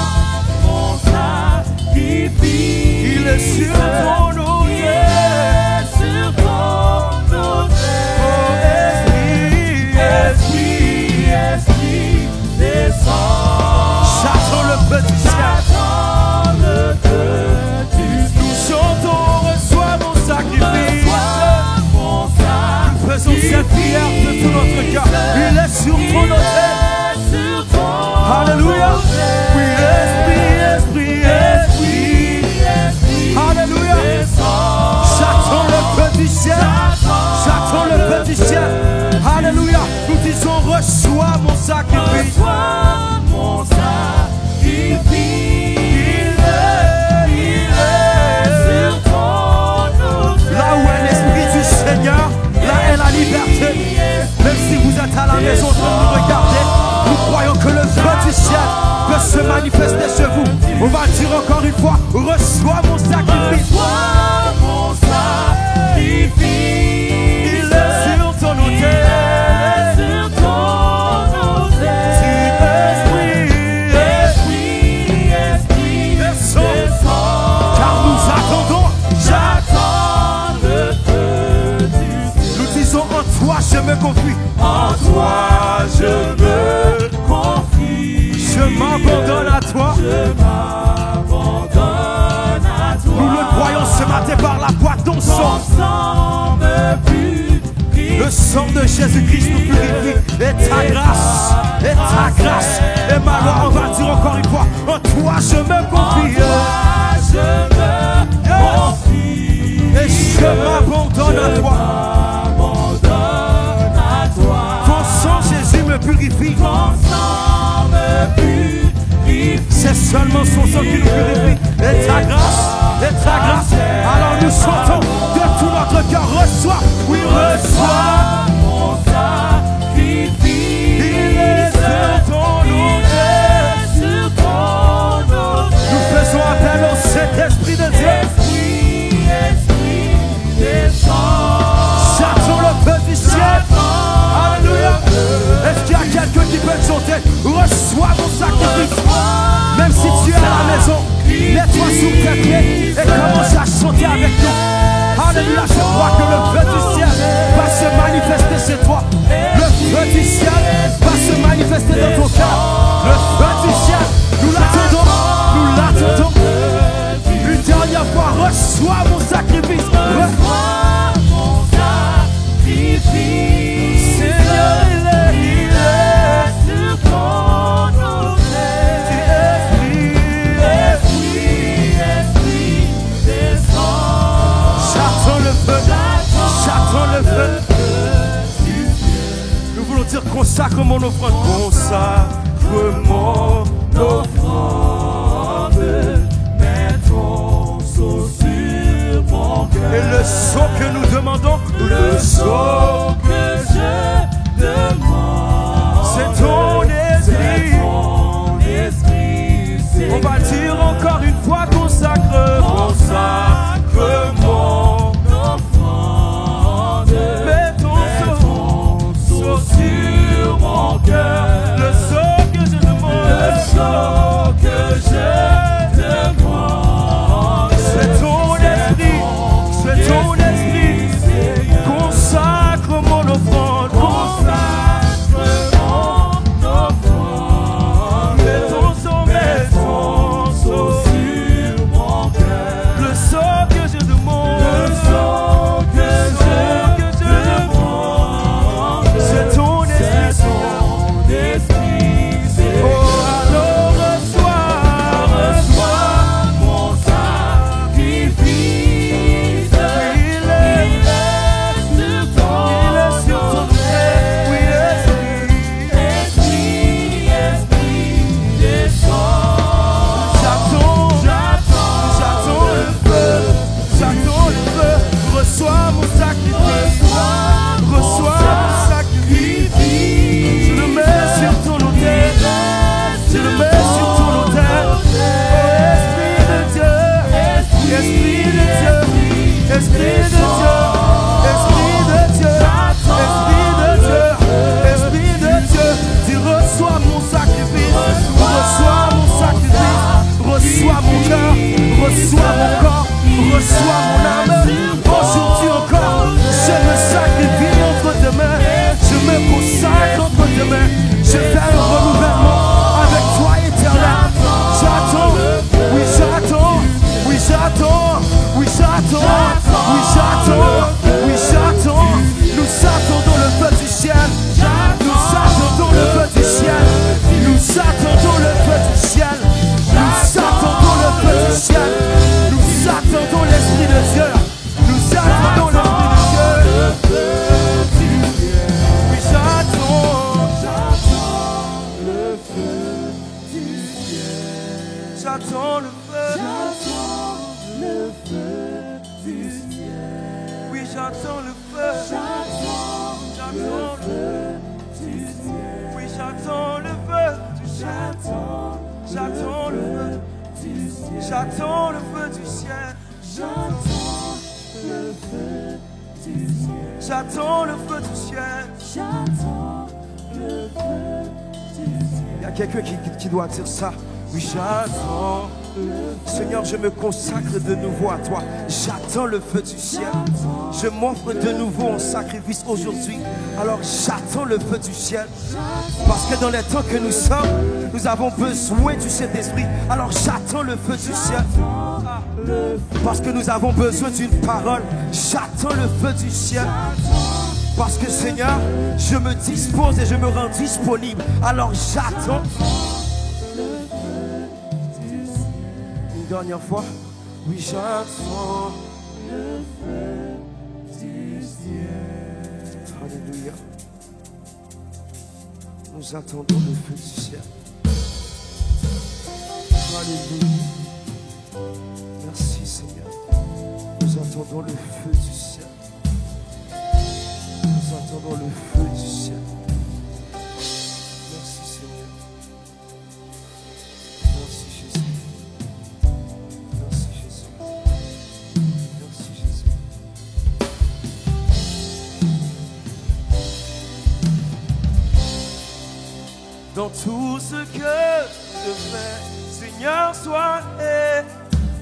mon sacrifice. Il est sur ton autel. Sur ton autel. Oh, Esprit, Esprit, descends. J'attends le feu du ciel. J'attends le feu du ciel. Nous chantons, reçois mon sacrifice. Reçois mon sacrifice. Nous faisons cette prière de tout notre cœur. Il est sur ton autel. Alléluia. Oui, Esprit, Esprit, Esprit. Alléluia. J'attends le feu du ciel. J'attends le feu du ciel. Alléluia. Nous disons, reçois mon sacrifice. Reçois mon sacrifice. Il est sur ton autel. Là où est l'Esprit du Seigneur, là est la liberté. Même si vous êtes à la maison en train de nous regarder, nous croyons que le feu du ciel peut se manifester chez vous. On va dire encore une fois, reçois mon sacrifice. Reçois mon sacrifice. Il est sur ton autel. Il est sur ton autel. Esprit, Esprit, descends. Car nous attendons. J'attends le feu du ciel. Nous disons, en toi je me confie. En toi je me confie. Je m'abandonne à toi. Je m'abandonne. matin par la voix de ton sang. Ton sang me purifie. Le sang de Jésus-Christ nous purifie. Et ta grâce, et ta grâce. Et ma loi, on va dire encore une fois, en toi je me confie. Je me confie. Et je m'abandonne à toi. Ton sang, Jésus, me purifie. Ton sang me purifie. C'est seulement son sang qui nous purifie. Et ta grâce. Alors nous chantons de tout notre cœur. Reçois, oui, reçois mon sacrifice. Il est sur ton autel. Sur ton autel. Nous faisons appel au Saint-Esprit de Dieu. Esprit, descends. J'attends le feu du ciel. Alléluia. Est-ce qu'il y a quelqu'un qui peut chanter? Reçois mon sacrifice. Même si tu es à la maison, mets-toi sur tes pieds et commence à chanter avec nous. Alléluia. Je crois que le feu du ciel va se manifester chez toi. Le feu du ciel va se manifester dans ton cœur. Le feu du ciel, nous l'attendons. Nous l'attendons. Une dernière fois, reçois mon sacrifice. Reçois mon sacrifice. Seigneur, il est sur ton autel. Esprit, descends. J'attends le feu. J'attends le feu. Nous voulons dire consacre mon offrande. Consacre mon offrande. Mets ton sceau sur mon cœur. Et le son que nous demandons, Le sceau que je demande, c'est ton esprit. c'est ton esprit. On va dire encore une fois consacre mon offrande. Mets ton Sceau sur mon cœur. le son que je demande. Le sceau que je demande, C'est ton esprit, c'est ton esprit. Consacre mon offrande. consacre mon offrande. Mets ton sceau Sur mon cœur. le son que je demande. Le sceau que je demande, C'est ton esprit. c'est ton esprit. Oh, alors reçois mon sacrifice. Il est sur ton autel. Oui, esprit. Esprit, descends. J'attends le feu. J'attends le feu. Reçois mon sacrifice. Reçois mon sacrifice. Je le mets sur ton autel. Je le mets sur ton autel. Oh, Esprit de Dieu. Esprit de Dieu. Esprit de Dieu. Esprit de Dieu. Esprit de Dieu. Esprit de Dieu. Dis reçois mon sacrifice. Reçois mon sacrifice. Reçois mon cœur. Reçois mon corps. Reçois mon âme. Aujourd'hui encore, je me sacrifie entre tes mains. Je me consacre entre tes mains. Je fais un renouvellement avec toi, éternel. J'attends, oui j'attends, oui j'attends, oui j'attends, oui j'attends, oui j'attends. Nous attendons le feu du ciel. Nous attendons le feu du ciel. Nous attendons le feu du ciel. Nous attendons le feu du ciel. Nous attendons l'Esprit de Dieu. Nous attendons l'Esprit de Dieu. Oui j'attends. J'attends le feu. Oui, j'attends le feu. J'attends le feu. Oui, j'attends le feu. J'attends le feu. J'attends le feu du ciel. J'attends le feu du ciel. Il y a quelqu'un qui doit dire ça. Oui, j'attends. Seigneur, je me consacre de nouveau à toi. J'attends le feu du ciel. Je m'offre de nouveau en sacrifice aujourd'hui. Alors j'attends le feu du ciel. Parce que dans les temps que nous sommes, nous avons besoin du Saint-Esprit. Alors j'attends le feu du ciel. Parce que nous avons besoin d'une parole. J'attends le feu du ciel. Parce que Seigneur, je me dispose et je me rends disponible. Alors j'attends. Une dernière fois. Oui, j'attends le feu du ciel. Alléluia. Nous attendons le feu du ciel. Alléluia. Merci Seigneur. Nous attendons le feu du ciel. Nous attendons le feu du ciel. Merci Seigneur. Merci Jésus. Merci Jésus. Merci Jésus. Dans tout ce que je fais, Seigneur, sois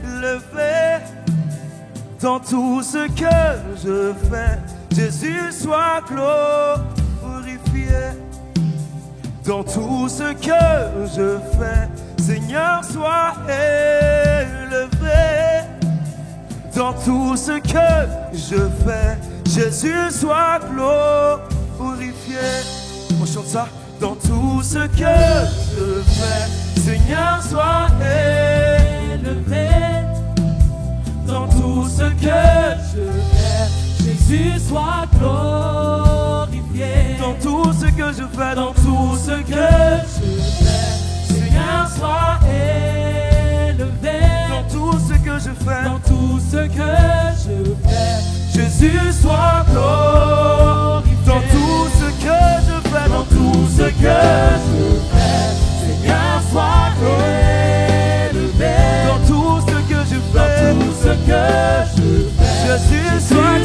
élevé. Dans tout ce que je fais, Jésus soit glorifié. Dans tout ce que je fais, Seigneur, sois élevé. Dans tout ce que je fais, Jésus soit glorifié. On chante ça. Dans tout ce que je fais, Seigneur, sois élevé. Dans tout ce que je fais, Jésus soit glorifié. Dans tout ce que je fais, dans tout ce que je fais, Seigneur, sois élevé. Dans tout ce que je fais, dans tout ce que je fais, Jésus soit glorifié. Dans tout ce que je fais, dans tout ce que je fais, Seigneur, sois élevé. Dans tout ce que je fais, dans tout ce que je fais, Jésus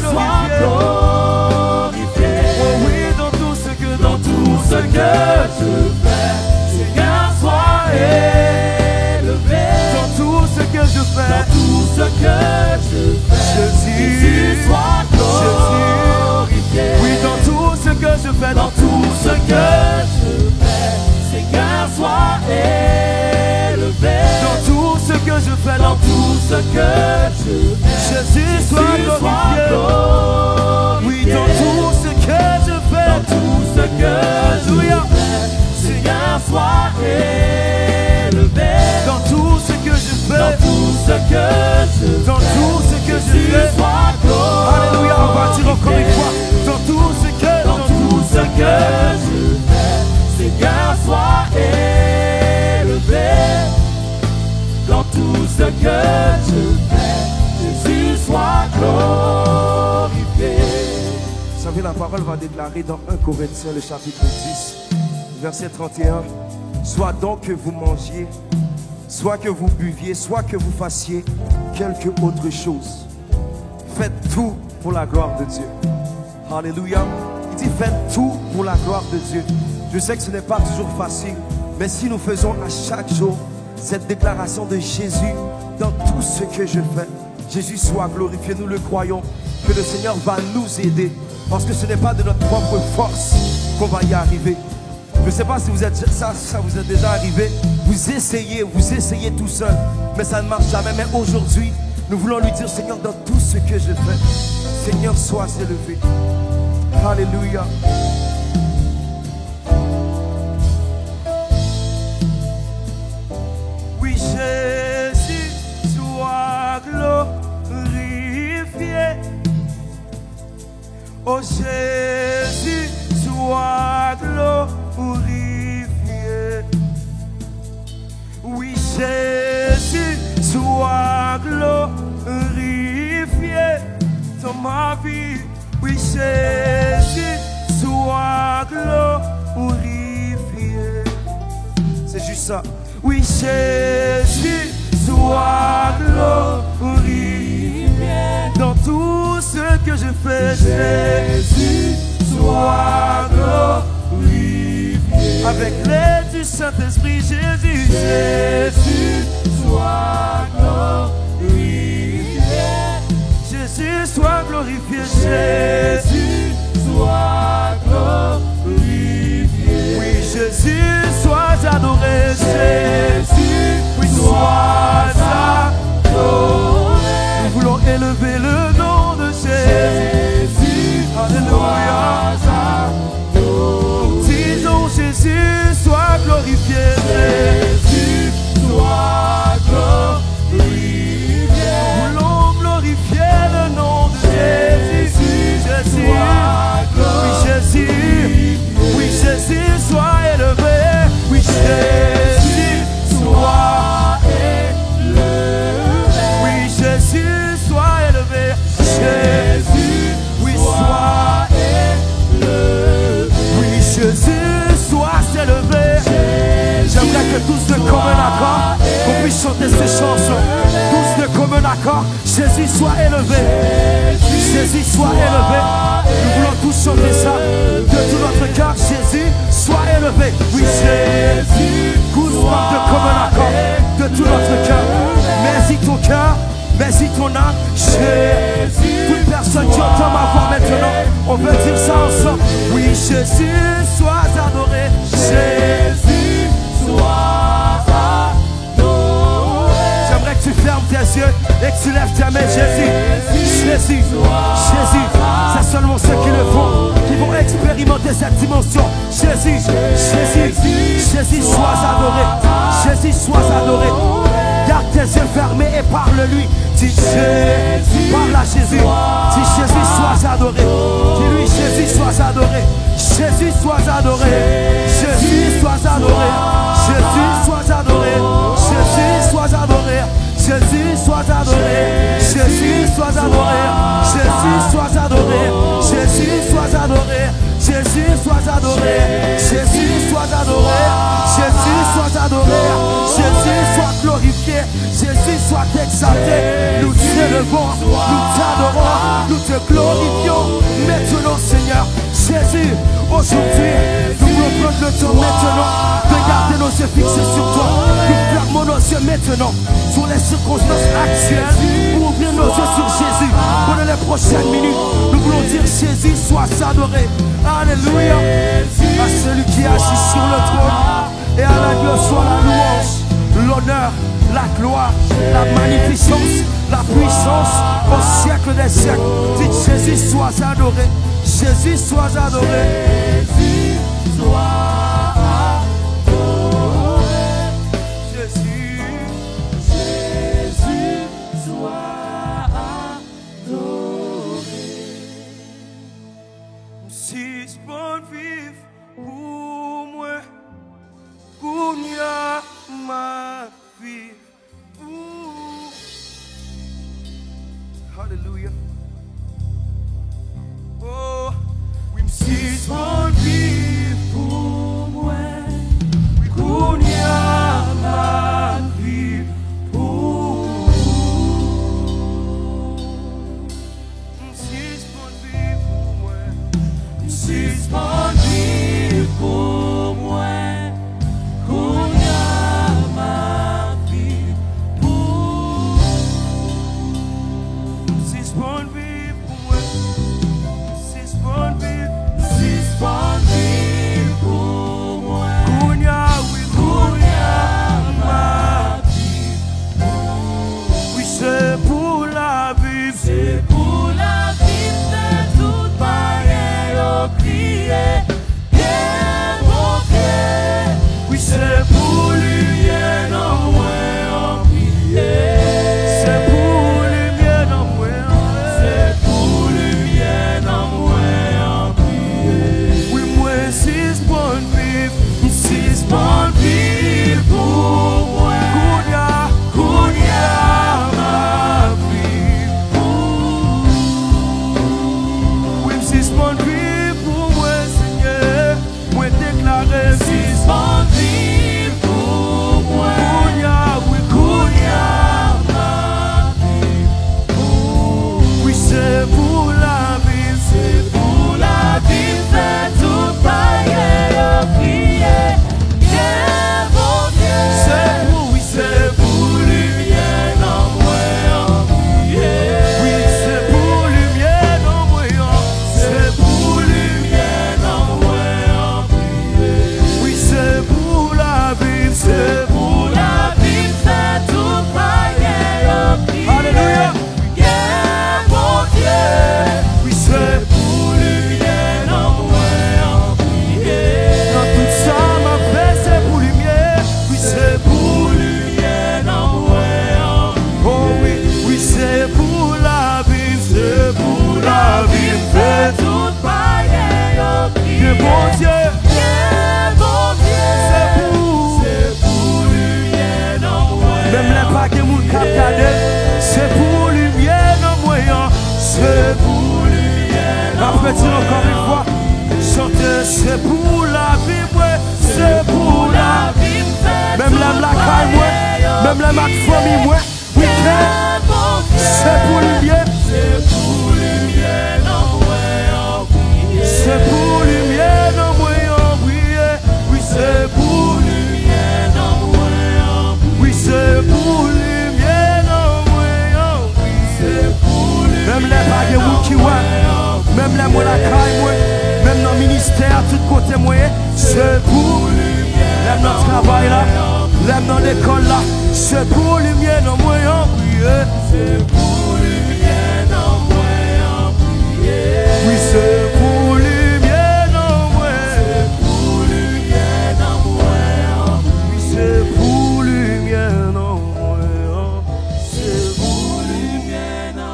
soit glorifié. Oh oui, dans tout ce que je fais, Seigneur, sois élevé. Dans tout ce que je fais, dans tout ce que je fais, Jésus soit glorifié. Oui, dans tout ce que je fais, dans tout ce que je fais, Seigneur, sois élevé. Dans tout ce que je fais, dans tout ce que je fais, Jésus soit glorifié. Oui, dans tout ce que je fais, dans tout ce que je fais, Seigneur, sois élevé. Dans tout ce que je fais, dans tout ce que je fais, dans tout ce que je fais, sois glorifié. Alléluia, on va dire encore une fois. Dans tout ce que je fais, Seigneur, sois élevé. Dans tout ce que je fais, Jésus soit glorifié. Vous savez, la parole va déclarer dans 1 Corinthiens, le chapitre 10, verset 31. Soit donc que vous mangiez, soit que vous buviez, soit que vous fassiez quelque autre chose, faites tout pour la gloire de Dieu. Alléluia. Il dit faites tout pour la gloire de Dieu. Je sais que ce n'est pas toujours facile, mais si nous faisons à chaque jour cette déclaration de Jésus, dans tout ce que je fais, Jésus soit glorifié, nous le croyons, que le Seigneur va nous aider, parce que ce n'est pas de notre propre force qu'on va y arriver. Je ne sais pas si vous êtes ça vous est déjà arrivé, vous essayez tout seul, mais ça ne marche jamais. Mais aujourd'hui, nous voulons lui dire, Seigneur, dans tout ce que je fais, Seigneur, sois élevé. Alléluia. Oui, Jésus, sois glorifié. Oh Jésus, sois glorifié. Oui, Jésus, sois glorifié dans ma vie. Oui, Jésus, sois glorifié. C'est juste ça. Oui, Jésus, sois glorifié. Dans tout ce que je fais, Jésus, sois glorifié. Avec l'aide du Saint-Esprit, Jésus, Jésus, sois glorifié. Jésus, sois glorifié. Jésus, sois glorifié. Oui, Jésus, sois adoré. Jésus, oui, sois adoré. Nous voulons élever le nom de Jésus. Alléluia. Disons Jésus, sois glorifié. Jésus, sois glorifié. Nous voulons glorifier le nom de Jésus. Jésus, oui Jésus, oui Jésus, sois élevé. Oui Jésus, sois élevé. Oui Jésus, sois élevé. Jésus, oui sois élevé. Oui Jésus, sois élevé. J'aimerais que tous de commun accord, qu'on puisse chanter ces chansons. Tous de commun accord, Jésus soit élevé. Jésus soit élevé. Nous voulons tous chanter ça de tout notre cœur. Jésus soit élevé. Oui Jésus, tous de commun accord, de tout notre cœur. Merci ton cœur, merci ton âme. Jésus, toute personne qui entend ma voix maintenant, on veut dire ça ensemble. Oui Jésus, sois adoré. Jésus, sois adoré. J'aimerais que tu fermes tes yeux et que tu lèves tes mains. Jésus, Jésus, Jésus. C'est seulement ceux qui le font qui vont expérimenter cette dimension. Jésus, Jésus, Jésus, sois adoré. Jésus, sois adoré. Garde tes yeux fermés et parle-lui. Dis Jésus, parle à Jésus. Dis Jésus, sois adoré. Dis-lui Jésus, sois adoré. Jésus, sois adoré. Jésus, sois adoré. Jésus, sois adoré. Jésus, sois adoré. Jésus, sois adoré. Jésus, sois adoré. Jésus, sois adoré. Jésus, sois adoré. Jésus, sois adoré. Jésus, sois adoré. Jésus, sois adoré. Jésus, sois glorifié. Jésus, sois exalté. Nous t'élevons, nous t'adorons, nous te glorifions. Maintenant, Seigneur, Jésus, aujourd'hui, nous voulons prendre le temps maintenant de garder nos yeux fixés sur toi. Nous fermons nos yeux maintenant sur les circonstances actuelles pour ouvrir nos yeux sur Jésus. Pendant les prochaines minutes, nous voulons dire Jésus, sois adoré. Alléluia. À celui qui agit sur le trône et à la gloire soit la louange, l'honneur, la gloire, la magnificence, la puissance au siècle des siècles. Dites Jésus, sois adoré. Jésus, sois adoré. Jésus, sois adoré. Jésus, Jésus, sois adoré. Si bon vivre pour moi, Kounia ma vie. Hallelujah. Oh, oui, si bon vivre pour moi, Kounia ma vie pour. Si bon vivre pour moi, si bon vivre pour moi. Même la marque famille, moi, week-end, c'est pour lui bien. C'est pour lui bien, non, ouais, c'est pour lui bien, non, oui, c'est pour lui bien, non, oui, c'est pour lui bien, non, oui, c'est pour lui bien. Même les bagues qui voient, même les mots la caille, moi, même dans le ministère, tout côté, moi, c'est pour lui bien. Même dans le travail là, même dans l'école là, c'est pour lui bien, non, moi, oui, c'est pour lui bien, non, oui, c'est pour lui bien, non, c'est pour lui bien, non, oui, c'est pour lui bien, non, c'est pour lui bien, non,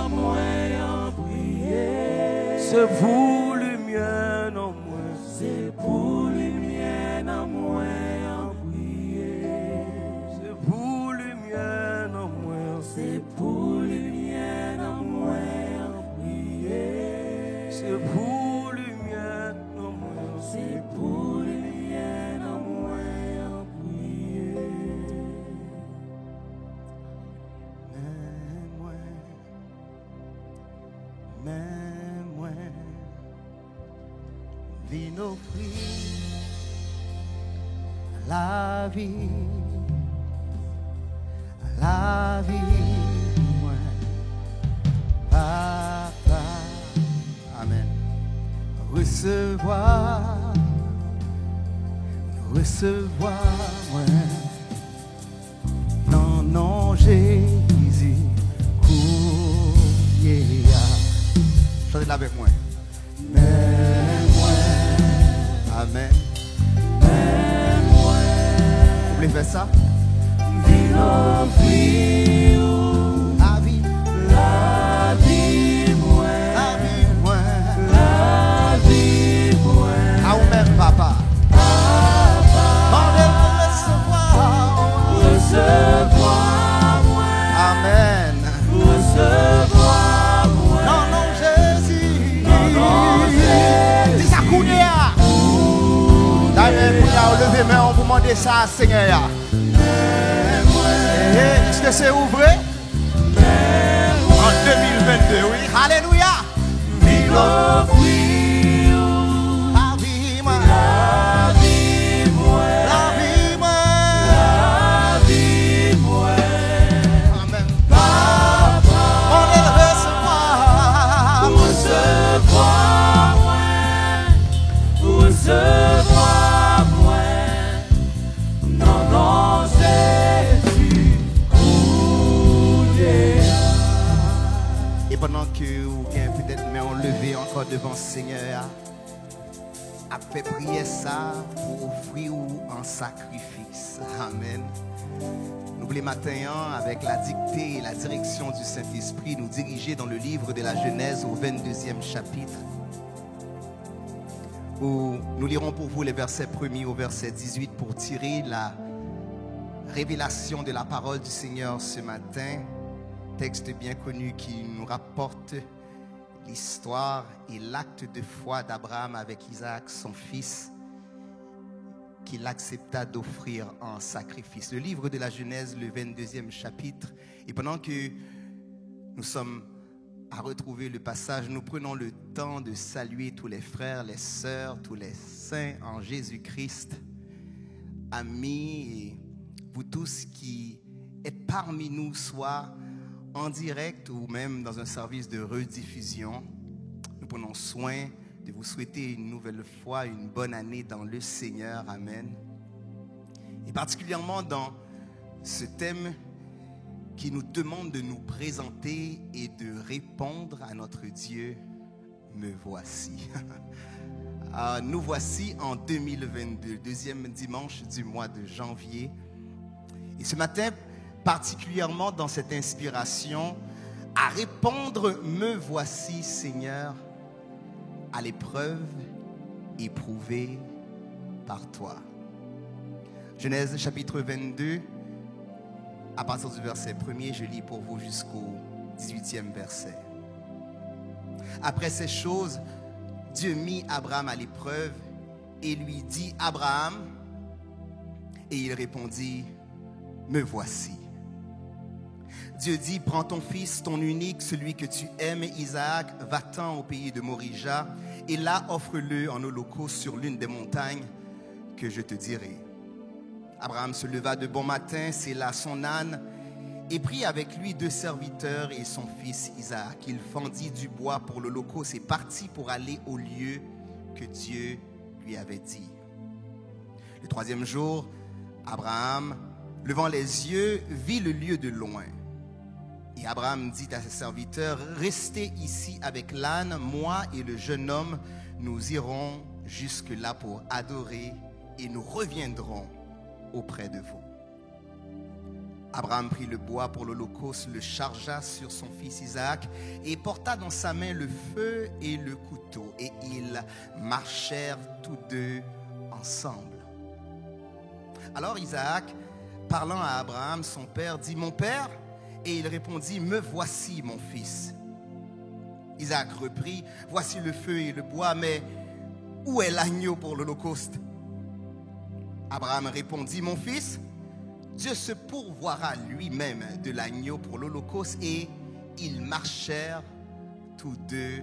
c'est pour lui bien, non, c'est pour lui bien, non, c'est pour lui bien, non, c'est pour lui bien, non, c'est pour lui bien, non, c'est pour lui bien, non, mais moi, vino la vie, moi, papa, amen. Recevoir, moi, non, Jésus, couillea. Chantez-la avec moi. Mais moi, amen. Mais moi, vous voulez faire ça? La vie, moi, à vous-même, papa. Recevoir, moi. Amen. Recevoir, moi. Non, Jésus. Non, Jésus. C'est ça, Kounia. D'ailleurs, levez main, on vous demande ça, Seigneur. Est-ce que c'est ouvré? En 2022, oui. Alléluia. La vie, moi. Amen. On est recevoir. Recevoir, moi. Non, Jésus. Et pendant que vous avez peut-être main enlevée encore devant le Seigneur, a fait prier ça pour offrir un sacrifice. Amen. Nous voulons matin, avec la dictée et la direction du Saint-Esprit, nous diriger dans le livre de la Genèse au 22e chapitre, où nous lirons pour vous les versets 1er au verset 18 pour tirer la révélation de la parole du Seigneur ce matin. Texte bien connu qui nous rapporte l'histoire et l'acte de foi d'Abraham avec Isaac, son fils, qu'il accepta d'offrir en sacrifice. Le livre de la Genèse, le 22e chapitre. Et pendant que nous sommes à retrouver le passage, nous prenons le temps de saluer tous les frères, les sœurs, tous les saints en Jésus-Christ, amis, et vous tous qui êtes parmi nous, soit en direct ou même dans un service de rediffusion. Nous prenons soin de vous souhaiter une nouvelle fois une bonne année dans le Seigneur. Amen. Et particulièrement dans ce thème qui nous demande de nous présenter et de répondre à notre Dieu. Me voici. Nous voici en 2022, deuxième dimanche du mois de janvier. Et ce matin, particulièrement dans cette inspiration, à répondre, me voici Seigneur, à l'épreuve éprouvée par toi. Genèse chapitre 22, à partir du verset 1er, je lis pour vous jusqu'au 18e verset. Après ces choses, Dieu mit Abraham à l'épreuve et lui dit, Abraham, et il répondit, me voici. Dieu dit, prends ton fils, ton unique, celui que tu aimes, Isaac, va-t'en au pays de Morija, et là offre-le en holocauste sur l'une des montagnes que je te dirai. Abraham se leva de bon matin, sella son âne, et prit avec lui 2 serviteurs et son fils Isaac. Il fendit du bois pour l'holocauste et partit pour aller au lieu que Dieu lui avait dit. Le 3e jour, Abraham, levant les yeux, vit le lieu de loin. Et Abraham dit à ses serviteurs, « Restez ici avec l'âne, moi et le jeune homme, nous irons jusque-là pour adorer et nous reviendrons auprès de vous. » Abraham prit le bois pour l'holocauste, le chargea sur son fils Isaac et porta dans sa main le feu et le couteau. Et ils marchèrent tous deux ensemble. Alors Isaac, parlant à Abraham, son père, dit, « Mon père ?» Et il répondit, « Me voici, mon fils. » Isaac reprit, « Voici le feu et le bois, mais où est l'agneau pour l'holocauste ?» Abraham répondit, « Mon fils, Dieu se pourvoira lui-même de l'agneau pour l'holocauste. » Et ils marchèrent tous deux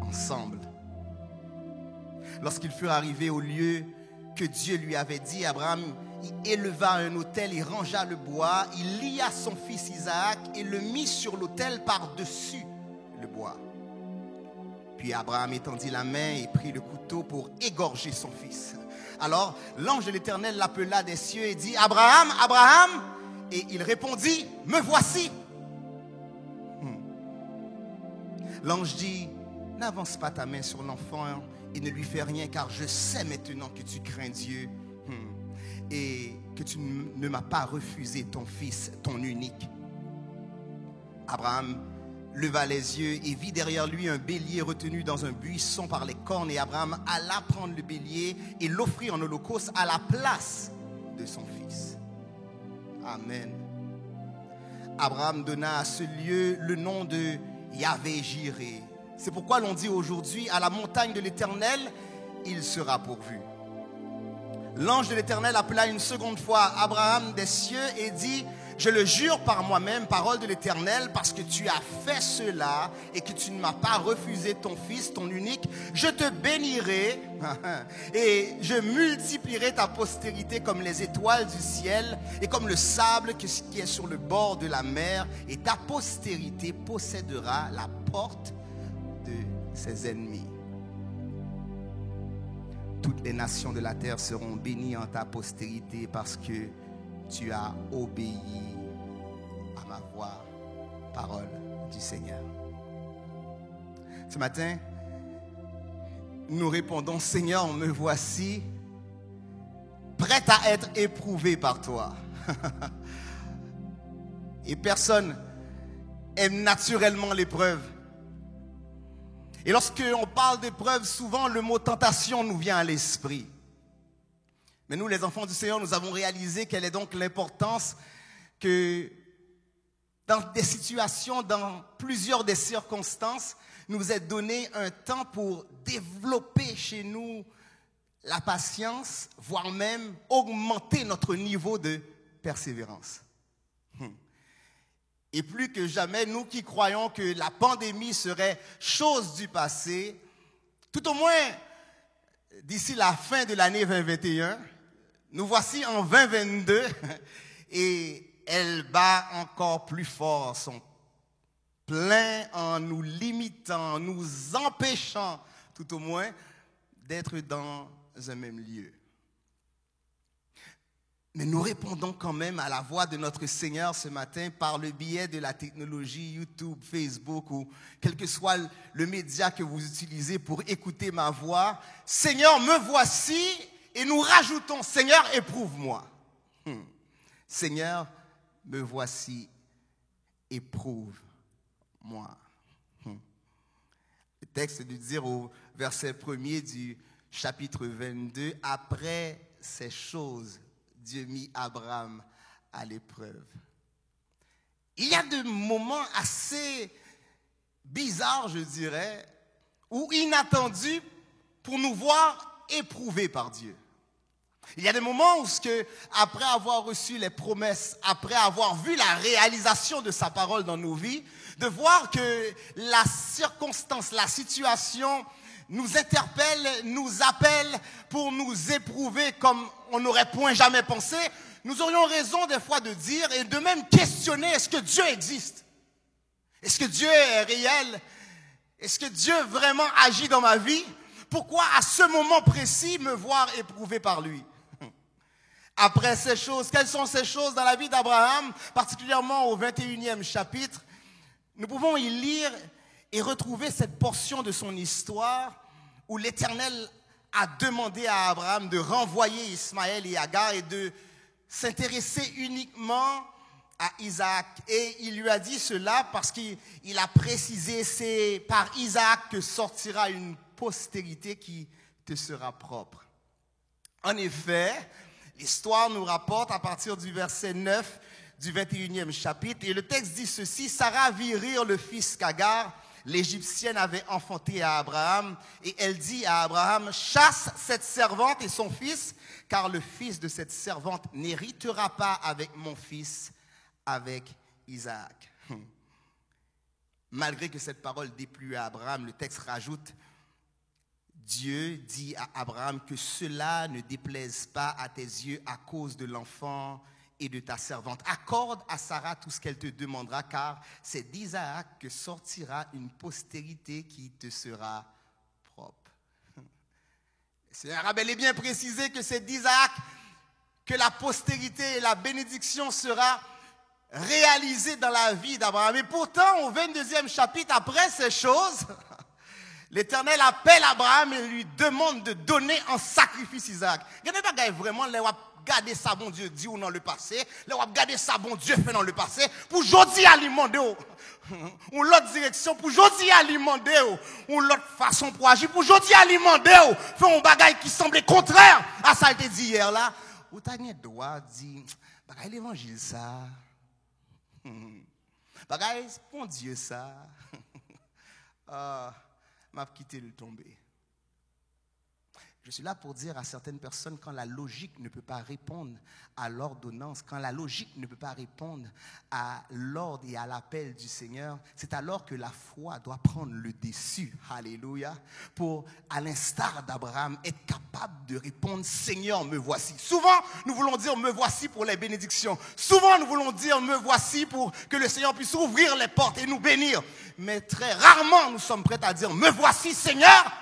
ensemble. Lorsqu'ils furent arrivés au lieu que Dieu lui avait dit, Abraham y éleva un autel et rangea le bois. Il lia son fils Isaac et le mit sur l'autel par-dessus le bois. Puis Abraham étendit la main et prit le couteau pour égorger son fils. Alors l'ange de l'Éternel l'appela des cieux et dit, « Abraham, Abraham !» Et il répondit, « Me voici. » L'ange dit, « N'avance pas ta main sur l'enfant et ne lui fais rien, car je sais maintenant que tu crains Dieu et que tu ne m'as pas refusé ton fils, ton unique. » Abraham leva les yeux et vit derrière lui un bélier retenu dans un buisson par les cornes. Et Abraham alla prendre le bélier et l'offrit en holocauste à la place de son fils. Amen. Abraham donna à ce lieu le nom de Yahvé-Jiré. C'est pourquoi l'on dit aujourd'hui, à la montagne de l'Éternel, il sera pourvu. L'ange de l'Éternel appela une seconde fois Abraham des cieux et dit, « Je le jure par moi-même, parole de l'Éternel, parce que tu as fait cela et que tu ne m'as pas refusé ton fils, ton unique, je te bénirai et je multiplierai ta postérité comme les étoiles du ciel et comme le sable qui est sur le bord de la mer, et ta postérité possédera la porte de ses ennemis. Toutes les nations de la terre seront bénies en ta postérité parce que tu as obéi à ma voix, parole du Seigneur. » Ce matin, nous répondons, « Seigneur, me voici, prêt à être éprouvé par toi. » Et personne aime naturellement l'épreuve. Et lorsqu'on parle d'épreuve, souvent le mot tentation nous vient à l'esprit. Mais nous, les enfants du Seigneur, nous avons réalisé quelle est donc l'importance que dans des situations, dans plusieurs des circonstances, nous est donné un temps pour développer chez nous la patience, voire même augmenter notre niveau de persévérance. Et plus que jamais, nous qui croyons que la pandémie serait chose du passé, tout au moins d'ici la fin de l'année 2021, nous voici en 2022 et elle bat encore plus fort son plein en nous limitant, en nous empêchant tout au moins d'être dans un même lieu. Mais nous répondons quand même à la voix de notre Seigneur ce matin par le biais de la technologie YouTube, Facebook ou quel que soit le média que vous utilisez pour écouter ma voix. « Seigneur, me voici » et nous rajoutons « Seigneur, éprouve-moi ». Seigneur, me voici, éprouve-moi. Le texte de dire au verset 1er du chapitre 22, « Après ces choses, Dieu mit Abraham à l'épreuve. » Il y a des moments assez bizarres, je dirais, ou inattendus pour nous voir éprouvés par Dieu. Il y a des moments où, après avoir reçu les promesses, après avoir vu la réalisation de sa parole dans nos vies, de voir que la circonstance, la situation nous interpelle, nous appelle pour nous éprouver comme on n'aurait point jamais pensé, nous aurions raison des fois de dire et de même questionner, est-ce que Dieu existe? Est-ce que Dieu est réel? Est-ce que Dieu vraiment agit dans ma vie? Pourquoi à ce moment précis me voir éprouvé par lui? Après ces choses, quelles sont ces choses dans la vie d'Abraham, particulièrement au 21e chapitre? Nous pouvons y lire et retrouver cette portion de son histoire où l'Éternel a demandé à Abraham de renvoyer Ismaël et Agar et de s'intéresser uniquement à Isaac. Et il lui a dit cela parce qu'il a précisé, c'est par Isaac que sortira une postérité qui te sera propre. En effet, l'histoire nous rapporte à partir du verset 9 du 21e chapitre, et le texte dit ceci: Sarah vit rire le fils qu'Agar, l'Égyptienne, avait enfanté à Abraham, et elle dit à Abraham: chasse cette servante et son fils, car le fils de cette servante n'héritera pas avec mon fils, avec Isaac. Malgré que cette parole déplut à Abraham, le texte rajoute: Dieu dit à Abraham que cela ne déplaise pas à tes yeux à cause de l'enfant et de ta servante. Accorde à Sarah tout ce qu'elle te demandera, car c'est d'Isaac que sortira une postérité qui te sera propre. Le Seigneur a bel et bien précisé que c'est d'Isaac que la postérité et la bénédiction sera réalisée dans la vie d'Abraham. Et pourtant, au 22e chapitre, après ces choses, l'Éternel appelle Abraham et lui demande de donner en sacrifice Isaac. Il n'y a pas vraiment garder ça, bon Dieu, dit ou dans le passé, là, on va garder ça, bon Dieu, fait dans le passé, pour aujourd'hui alimenter, ou l'autre direction, pour aujourd'hui alimenter, ou l'autre façon pour agir, pour aujourd'hui alimenter, faire un bagage qui semblait contraire à ça que dit hier là, ou t'as le droit de dire, bagage l'évangile ça, bagage, bon Dieu ça, m'a quitté le tomber. Je suis là pour dire à certaines personnes, quand la logique ne peut pas répondre à l'ordonnance, quand la logique ne peut pas répondre à l'ordre et à l'appel du Seigneur, c'est alors que la foi doit prendre le dessus. Alléluia. Pour, à l'instar d'Abraham, être capable de répondre: Seigneur, me voici. Souvent, nous voulons dire me voici pour les bénédictions. Souvent, nous voulons dire me voici pour que le Seigneur puisse ouvrir les portes et nous bénir. Mais très rarement, nous sommes prêts à dire me voici, Seigneur,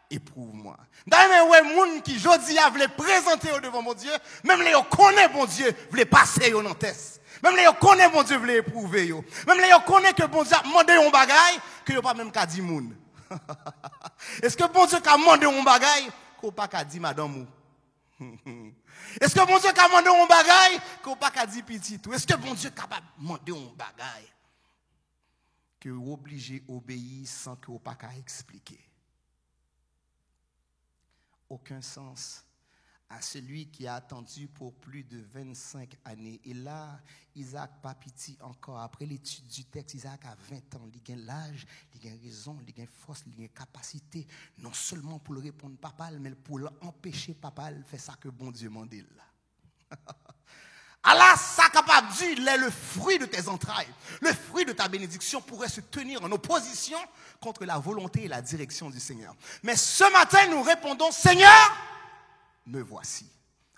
éprouve-moi. D'ailleurs, ouais, moun qui jodi a voulu présenter au devant mon Dieu, même les yo connaît bon Dieu, voulait passer yo dans test. Même les yo connaît bon Dieu, voulait éprouver yo. Même les yo connaît que bon Dieu a demandé un bagay que yo pas même ka di moun. Est-ce que bon Dieu a demandé un bagay qu'on pas ka di madame ou? Est-ce que bon Dieu a demandé un bagay qu'on pas ka di petit tout? Est-ce que bon Dieu capable demander un bagay que vous obligé obéir sans que vous pas ka expliquer? Aucun sens à celui qui a attendu pour plus de 25 années. Et là, Isaac pas petit encore. Après l'étude du texte, Isaac a 20 ans. Il a l'âge, il a raison, il a force, il a capacité. Non seulement pour le répondre papa, mais pour l'empêcher papa de faire ça que bon Dieu m'a dit là. Allah, ça capable de dire, il est le fruit de tes entrailles. Le fruit de ta bénédiction pourrait se tenir en opposition contre la volonté et la direction du Seigneur. Mais ce matin, nous répondons: Seigneur, me voici.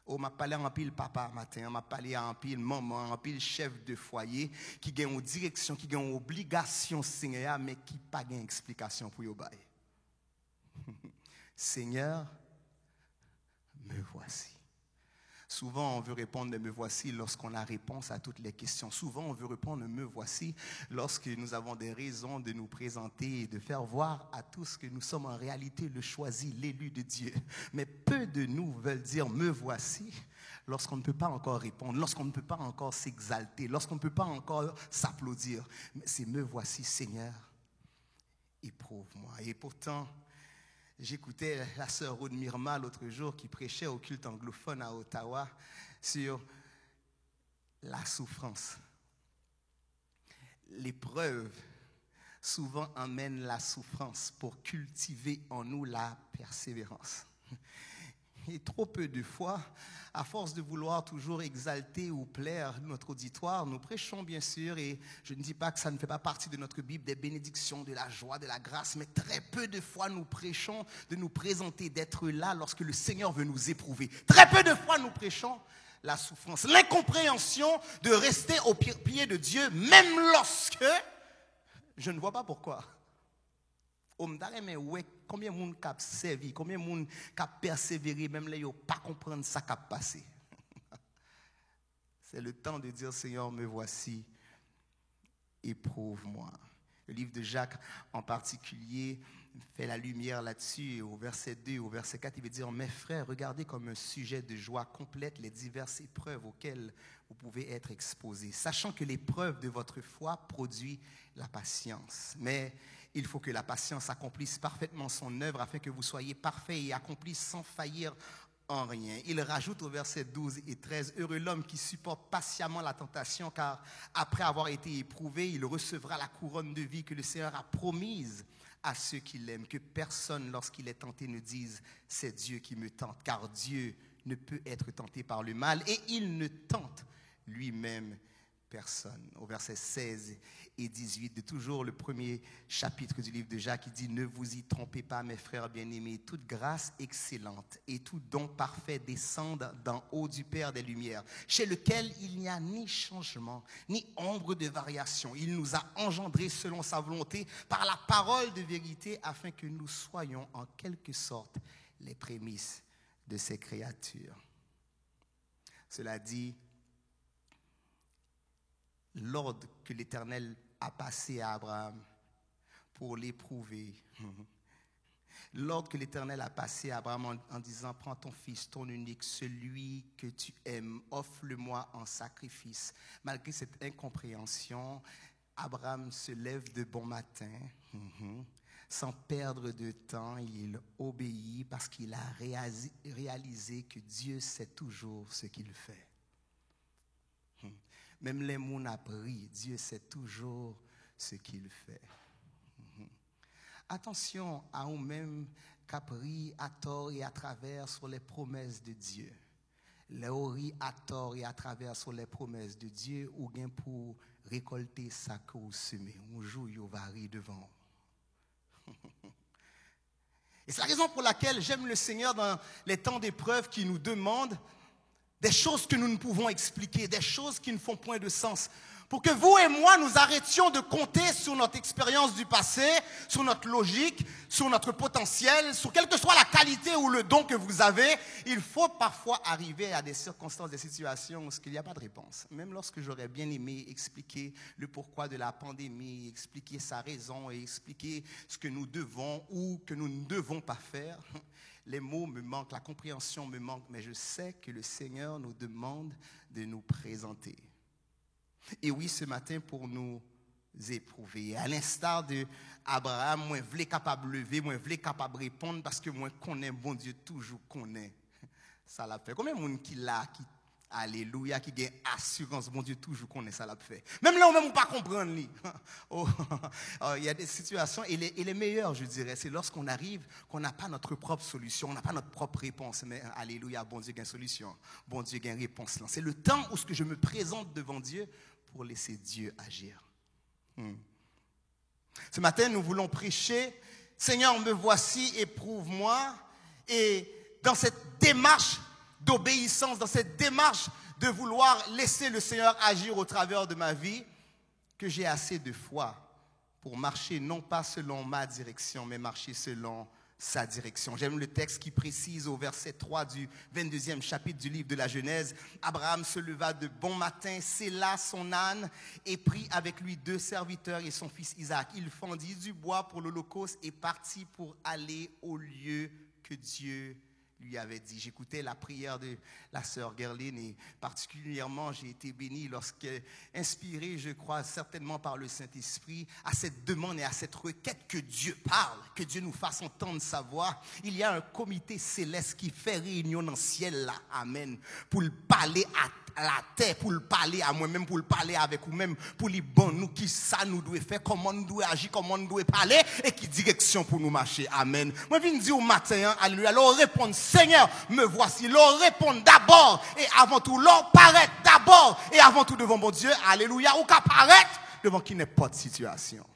Oh, m'a parlé en pile papa matin, m'a parlé en pile maman, en pile chef de foyer, qui gagne une direction, qui gagne une obligation, Seigneur, mais qui pas gagne explication pour yo bail. Seigneur, me voici. Souvent, on veut répondre « me voici » lorsqu'on a réponse à toutes les questions. Souvent, on veut répondre « me voici » lorsque nous avons des raisons de nous présenter et de faire voir à tous que nous sommes en réalité le choisi, l'élu de Dieu. Mais peu de nous veulent dire « me voici » lorsqu'on ne peut pas encore répondre, lorsqu'on ne peut pas encore s'exalter, lorsqu'on ne peut pas encore s'applaudir. Mais c'est « me voici, Seigneur, éprouve-moi ». Et pourtant, j'écoutais la sœur Aude Mirma l'autre jour qui prêchait au culte anglophone à Ottawa sur la souffrance. L'épreuve souvent amène la souffrance pour cultiver en nous la persévérance. Et trop peu de fois, à force de vouloir toujours exalter ou plaire notre auditoire, nous prêchons bien sûr, et je ne dis pas que ça ne fait pas partie de notre Bible, des bénédictions, de la joie, de la grâce, mais très peu de fois nous prêchons de nous présenter, d'être là lorsque le Seigneur veut nous éprouver. Très peu de fois nous prêchons la souffrance, l'incompréhension de rester au pied de Dieu, même lorsque je ne vois pas pourquoi. Mais ouais, combien de monde a servi, combien de monde a persévéré, même là, ils n'ont pas comprendre ça qui a passé. C'est le temps de dire, Seigneur, me voici, éprouve-moi. Le livre de Jacques en particulier fait la lumière là-dessus. Et au verset 2, au verset 4, il veut dire, mes frères, regardez comme un sujet de joie complète les diverses épreuves auxquelles vous pouvez être exposés, sachant que l'épreuve de votre foi produit la patience. Mais il faut que la patience accomplisse parfaitement son œuvre afin que vous soyez parfaits et accomplis sans faillir en rien. Il rajoute au verset 12 et 13, heureux l'homme qui supporte patiemment la tentation, car après avoir été éprouvé, il recevra la couronne de vie que le Seigneur a promise à ceux qui l'aiment. Que personne, lorsqu'il est tenté, ne dise « c'est Dieu qui me tente », car Dieu ne peut être tenté par le mal et il ne tente lui-même personne. Au verset 16 et 18 de toujours le premier chapitre du livre de Jacques, il dit, ne vous y trompez pas, mes frères bien-aimés, toute grâce excellente et tout don parfait descendent d'en haut du Père des Lumières, chez lequel il n'y a ni changement, ni ombre de variation. Il nous a engendrés selon sa volonté par la parole de vérité, afin que nous soyons en quelque sorte les prémices de ses créatures. Cela dit, l'ordre que l'Éternel a passé à Abraham pour l'éprouver. L'ordre que l'Éternel a passé à Abraham en disant, prends ton fils, ton unique, celui que tu aimes, offre-le-moi en sacrifice. Malgré cette incompréhension, Abraham se lève de bon matin, sans perdre de temps, il obéit parce qu'il a réalisé que Dieu sait toujours ce qu'il fait. Même les mots a pris, Dieu sait toujours ce qu'il fait. Attention à vous-même qu'a pris à tort et à travers sur les promesses de Dieu. Les ori à tort et à travers sur les promesses de Dieu ou bien pour récolter ça que vous semez. Un jour, il va arriver devant. Et c'est la raison pour laquelle j'aime le Seigneur dans les temps d'épreuve qui nous demande des choses que nous ne pouvons expliquer, des choses qui ne font point de sens. Pour que vous et moi, nous arrêtions de compter sur notre expérience du passé, sur notre logique, sur notre potentiel, sur quelle que soit la qualité ou le don que vous avez, il faut parfois arriver à des circonstances, des situations où il n'y a pas de réponse. Même lorsque j'aurais bien aimé expliquer le pourquoi de la pandémie, expliquer sa raison et expliquer ce que nous devons ou que nous ne devons pas faire, les mots me manquent, la compréhension me manque, mais je sais que le Seigneur nous demande de nous présenter. Et oui, ce matin, pour nous éprouver. À l'instar d'Abraham, moi, je voulais capable de lever, moi, je voulais capable de répondre parce que moi, je connais bon Dieu, toujours connaît. Ça l'a fait. Combien de monde qui l'a, qui alléluia, qui gagne assurance, bon Dieu, toujours connaît, ça l'a fait. Même là, on ne peut pas comprendre. Il y a des situations, et les meilleures, je dirais, c'est lorsqu'on arrive, qu'on n'a pas notre propre solution, on n'a pas notre propre réponse. Mais alléluia, bon Dieu, gagne solution. Bon Dieu, gagne réponse. C'est le temps où je me présente devant Dieu pour laisser Dieu agir. Ce matin, nous voulons prêcher, Seigneur, me voici, éprouve-moi. Et dans cette démarche d'obéissance, dans cette démarche de vouloir laisser le Seigneur agir au travers de ma vie, que j'ai assez de foi pour marcher non pas selon ma direction, mais marcher selon sa direction. J'aime le texte qui précise au verset 3 du 22e chapitre du livre de la Genèse. Abraham se leva de bon matin, sella son âne et prit avec lui 2 serviteurs et son fils Isaac. Il fendit du bois pour l'holocauste et partit pour aller au lieu que Dieu lui avait dit. J'écoutais la prière de la sœur Gerline et particulièrement j'ai été béni lorsqu'elle, inspirée, je crois certainement par le Saint-Esprit, à cette demande et à cette requête que Dieu parle, que Dieu nous fasse entendre sa voix. Il y a un comité céleste qui fait réunion dans le ciel là, amen, pour parler la terre pour le parler à moi-même, pour le parler avec vous-même, pour lui bon nous qui ça nous doit faire, comment nous doit agir, comment nous doit parler et qui direction pour nous marcher. Amen. Moi je viens dire au matin, alléluia, alors répondre Seigneur, me voici. Leur répondre d'abord et avant tout, leur paraître d'abord et avant tout devant mon Dieu, alléluia, ou qu'à paraître devant qui n'est pas de situation.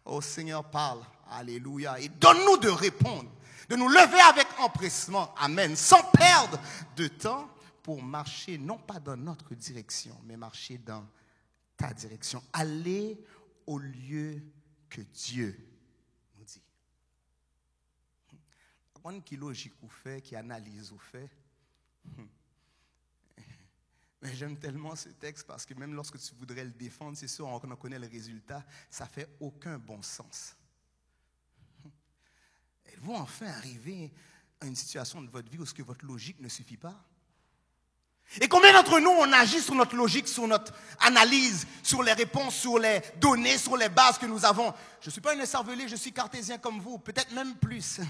Oh Seigneur, parle, alléluia, et donne-nous de répondre, de nous lever avec empressement, amen, sans perdre de temps pour marcher non pas dans notre direction, mais marcher dans ta direction. Aller au lieu que Dieu nous dit. Qui logique vous fait, qui analyse vous fait. Mais j'aime tellement ce texte parce que même lorsque tu voudrais le défendre, c'est sûr, on connaît le résultat, ça fait aucun bon sens. Êtes-vous enfin arrivé à une situation de votre vie où ce que votre logique ne suffit pas? Et combien d'entre nous, on agit sur notre logique, sur notre analyse, sur les réponses, sur les données, sur les bases que nous avons? Je ne suis pas un écervelé, je suis cartésien comme vous, peut-être même plus.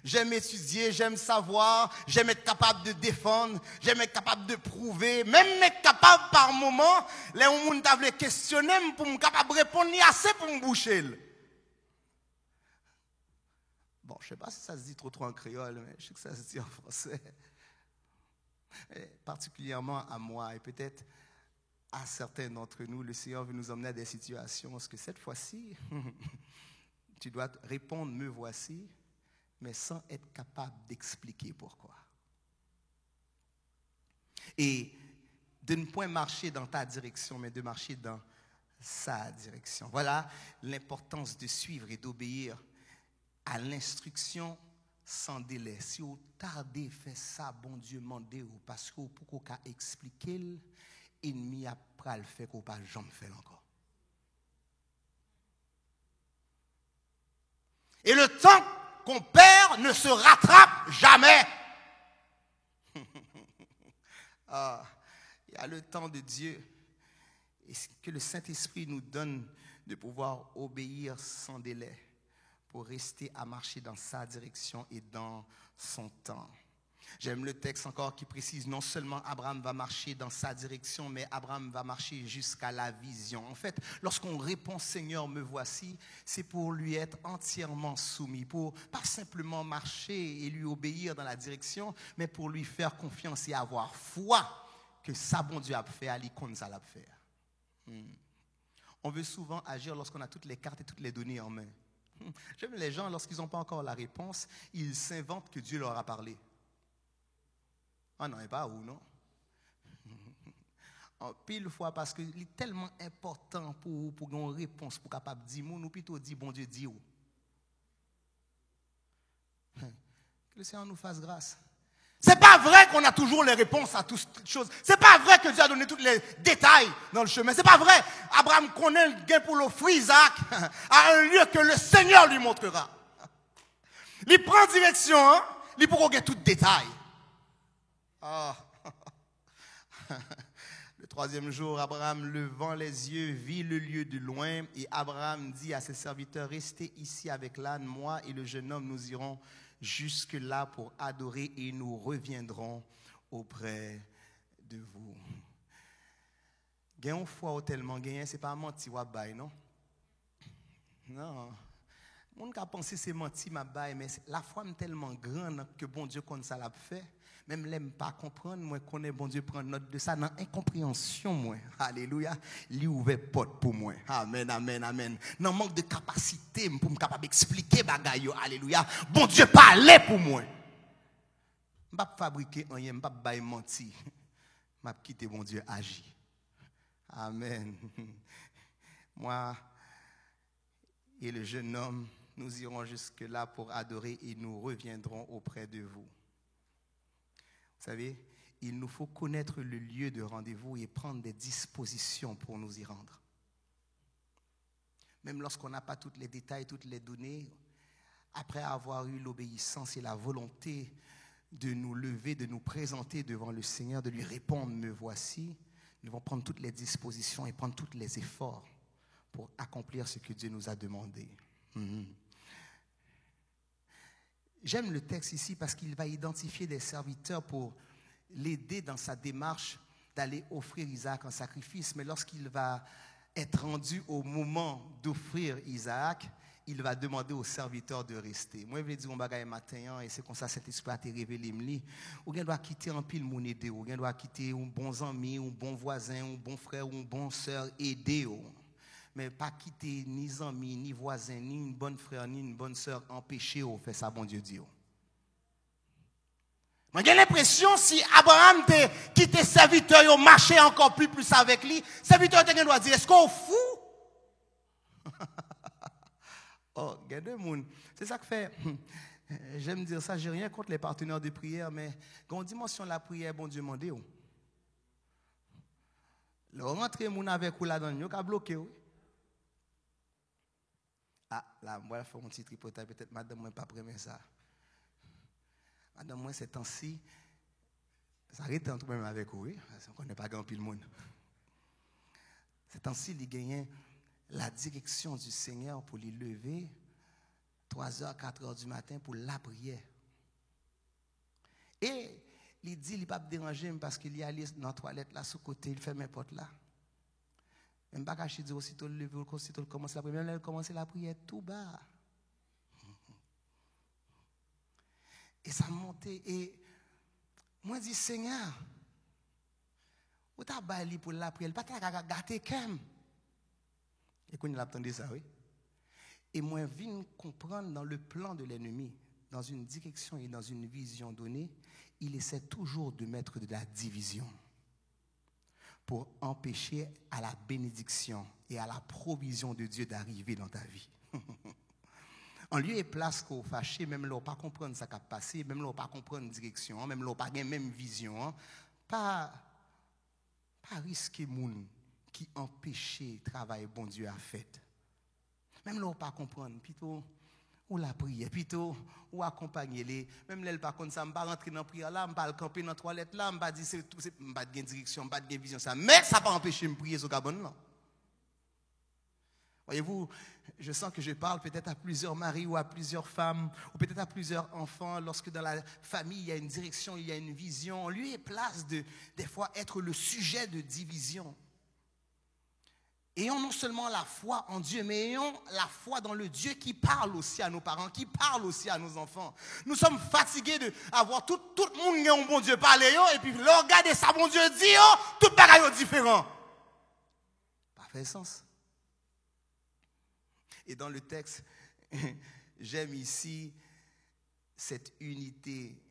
J'aime étudier, j'aime savoir, j'aime être capable de défendre, j'aime être capable de prouver, même être capable par moment, les gens qui veulent questionner pour me capable de répondre, ni assez pour me boucher. Bon, je ne sais pas si ça se dit trop en créole, mais je sais que ça se dit en français. Et particulièrement à moi et peut-être à certains d'entre nous, le Seigneur veut nous emmener à des situations parce que cette fois-ci, tu dois répondre, me voici, mais sans être capable d'expliquer pourquoi. Et de ne point marcher dans ta direction, mais de marcher dans sa direction. Voilà l'importance de suivre et d'obéir à l'instruction sans délai. Si vous tardez faire ça, bon Dieu, demandez ou parce que pour qu'on expliquer, l'ennemi après le fait qu'on pas jamais faire encore. Et le temps qu'on perd ne se rattrape jamais. Il y a le temps de Dieu et que le Saint-Esprit nous donne de pouvoir obéir sans délai, pour rester à marcher dans sa direction et dans son temps. J'aime le texte encore qui précise non seulement Abraham va marcher dans sa direction, mais Abraham va marcher jusqu'à la vision. En fait, lorsqu'on répond Seigneur, me voici, c'est pour lui être entièrement soumis, pour pas simplement marcher et lui obéir dans la direction, mais pour lui faire confiance et avoir foi que ça bon Dieu a fait, à l'icône ça l'a fait. On veut souvent agir lorsqu'on a toutes les cartes et toutes les données en main. J'aime les gens, lorsqu'ils n'ont pas encore la réponse, ils s'inventent que Dieu leur a parlé. Ah non, et pas où, non? En pile fois, parce que c'est tellement important pour une réponse, pour capable dire, nous plutôt dire, bon Dieu, dis où? Que le Seigneur nous fasse grâce. C'est pas vrai qu'on a toujours les réponses à toutes les choses. C'est pas vrai que Dieu a donné tous les détails dans le chemin. C'est pas vrai. Abraham connaît le gain pour l'offrir Isaac à un lieu que le Seigneur lui montrera. Il prend direction, hein? Il pourra gagner tout détail. Le troisième jour, Abraham, levant les yeux, vit le lieu de loin. Et Abraham dit à ses serviteurs, restez ici avec l'âne, moi et le jeune homme, nous irons jusque-là pour adorer et nous reviendrons auprès de vous. Gagnons foi tellement gagné, c'est pas menti ou bail, non? Non. On a pensé c'est menti ma bail, mais la foi est tellement grande que bon Dieu comme ça l'a fait. Même l'aime pas comprendre, moi connais bon Dieu prendre note de ça dans incompréhension moi. Alléluia, lui ouvert porte pour moi. Amen, amen, amen. Dans manque de capacité pour me capable expliquer bagaille yo. Alléluia. Bon Dieu parlait pour moi. M'pas fabriquer rien, m'pas bailler menti. M'a quitter bon Dieu agir. Amen. Moi et le jeune homme, nous irons jusque là pour adorer et nous reviendrons auprès de vous. Vous savez, il nous faut connaître le lieu de rendez-vous et prendre des dispositions pour nous y rendre. Même lorsqu'on n'a pas tous les détails, toutes les données, après avoir eu l'obéissance et la volonté de nous lever, de nous présenter devant le Seigneur, de lui répondre, me voici, nous devons prendre toutes les dispositions et prendre tous les efforts pour accomplir ce que Dieu nous a demandé. J'aime le texte ici parce qu'il va identifier des serviteurs pour l'aider dans sa démarche d'aller offrir Isaac en sacrifice. Mais lorsqu'il va être rendu au moment d'offrir Isaac, il va demander au serviteur de rester. Moi, je vais dire un bagage matin, et c'est comme ça cet esprit a été révélé. Ou bien doit quitter un pile mon aider, ou bien doit quitter un bon ami, un bon voisin, un bon frère, ou un bon sœur aider. Mais pas quitter ni amis, ni voisin, ni une bonne frère, ni une bonne sœur empêcher ou faire ça, bon Dieu dit. J'ai l'impression si Abraham te quitté serviteur, il marché encore plus avec lui, serviteur te doit dire, est-ce qu'on fou? Oh, regardez moun. C'est ça que fait. J'aime dire ça, j'ai rien contre les partenaires de prière, mais quand on dimension la prière, bon Dieu demande. Le rentrer moun avec ou là-dedans, il a bloqué. Ah, là, moi, je vais faire un petit tripotage, peut-être madame, moi, pas premier ça. Madame, moi, ces temps-ci, ça arrête tout même avec vous, parce qu'on ne connaît pas grand pile monde. Ces temps-ci, il gagne la direction du Seigneur pour les lever 3h, 4h du matin pour la prière. Et il dit, il ne va pas me déranger parce qu'il y a dans la toilette là, sous côté, il fait mes portes là. Même pas caché dire aussitôt le lever, aussitôt commence la prière, il commence la prière tout bas. Et ça montait et moi je dis Seigneur, où t'as baillé pour la prière, pas t'as gâté comme. Et qu'on a entendu ça, oui. Et moi, je viens comprendre dans le plan de l'ennemi, dans une direction et dans une vision donnée, il essaie toujours de mettre de la division pour empêcher à la bénédiction et à la provision de Dieu d'arriver dans ta vie. En lieu et place qu'on fâché, même là, on pas comprendre ce qui a passé, même là, on pas comprendre direction, même là, on pas même vision, pas risquer moun qui empêchait le travail bon Dieu a fait. Même là, on pas comprendre, plutôt ou la prière, plutôt ou accompagner les, même là, pas comme ça, on pas rentrer dans la prière là, on pas camper dans la toilette là, on pas dire c'est tout, on pas de direction, on pas de vision ça, mais ça pas empêcher de prier sur Gabon non. Voyez-vous, je sens que je parle peut-être à plusieurs maris ou à plusieurs femmes, ou peut-être à plusieurs enfants, lorsque dans la famille, il y a une direction, il y a une vision. On lui est place de, des fois, être le sujet de division. Ayons non seulement la foi en Dieu, mais ayons la foi dans le Dieu qui parle aussi à nos parents, qui parle aussi à nos enfants. Nous sommes fatigués d'avoir tout le monde qui a un bon Dieu parler, et puis regarder ça, bon Dieu dit, tout le bagaille est différent. Pas fait sens. Et dans le texte, j'aime ici cette unité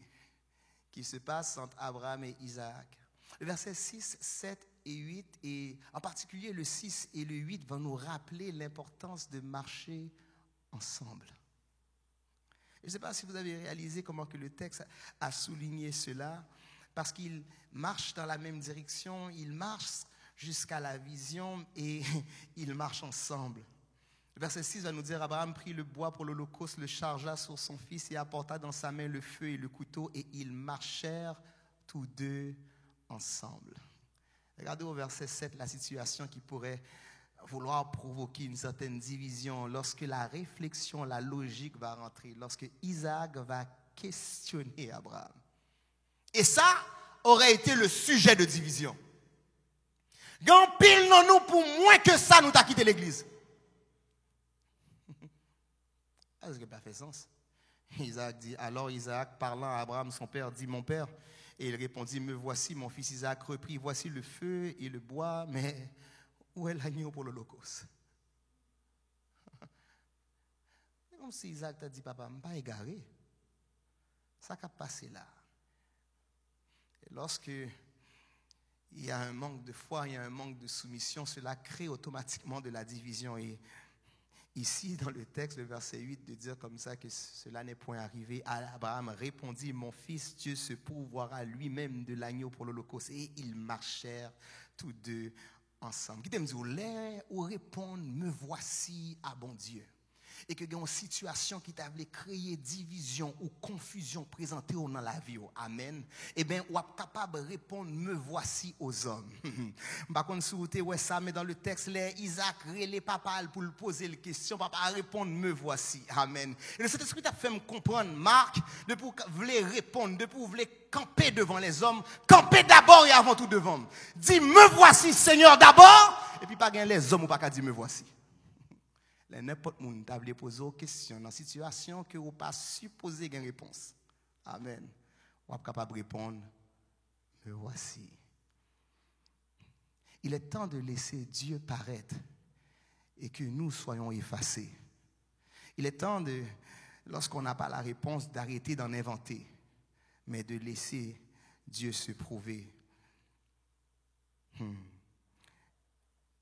qui se passe entre Abraham et Isaac. Le verset 6, 7 et 8, et en particulier le 6 et le 8 vont nous rappeler l'importance de marcher ensemble. Je ne sais pas si vous avez réalisé comment que le texte a souligné cela, parce qu'il marche dans la même direction, il marche jusqu'à la vision et ils marchent ensemble. Le verset 6 va nous dire, Abraham prit le bois pour l'holocauste, le chargea sur son fils et apporta dans sa main le feu et le couteau et ils marchèrent tous deux ensemble. Regardez au verset 7 la situation qui pourrait vouloir provoquer une certaine division lorsque la réflexion, la logique va rentrer, lorsque Isaac va questionner Abraham. Et ça aurait été le sujet de division. Gan pile non nous pour moins que ça nous t'a quitté l'église. Est-ce que ça n'a pas fait sens? Isaac dit, alors Isaac, parlant à Abraham, son père, dit, mon père. Et il répondit, me voici, mon fils Isaac reprit, voici le feu et le bois, mais où est l'agneau pour l'holocauste? Comme si Isaac t'a dit, papa, je ne suis pas égaré. Ça qui a passé là. Et lorsque il y a un manque de foi, il y a un manque de soumission, cela crée automatiquement de la division. Et ici, dans le texte, le verset 8, de dire comme ça que cela n'est point arrivé, Abraham répondit, mon fils, Dieu se pourvoira lui-même de l'agneau pour l'holocauste. Et ils marchèrent tous deux ensemble. Qui t'aime dire, ou répondre, me voici à bon Dieu. et que il y a une situation qui t'a voulu créer division ou confusion présentée dans la vie, amen, eh bien, ou est capable de répondre, me voici aux hommes. Par contre, si vous avez ça, mais dans le texte, Isaac relève papa pour lui poser la question, papa répond, me voici, amen. Et le Saint-Esprit t'a fait me comprendre, Marc, de pour vouloir répondre, de pour vouloir camper devant les hommes, camper d'abord et avant tout devant. Dis, me voici, Seigneur, d'abord, et puis pas gagner les hommes ou pas qu'à dire, me voici. N'importe qui t'a voulu poser une question dans une situation que vous pas supposé une réponse. Amen. Vous êtes capable de répondre, me voici. Il est temps de laisser Dieu paraître et que nous soyons effacés. Il est temps de, lorsqu'on n'a pas la réponse, d'arrêter d'en inventer, mais de laisser Dieu se prouver.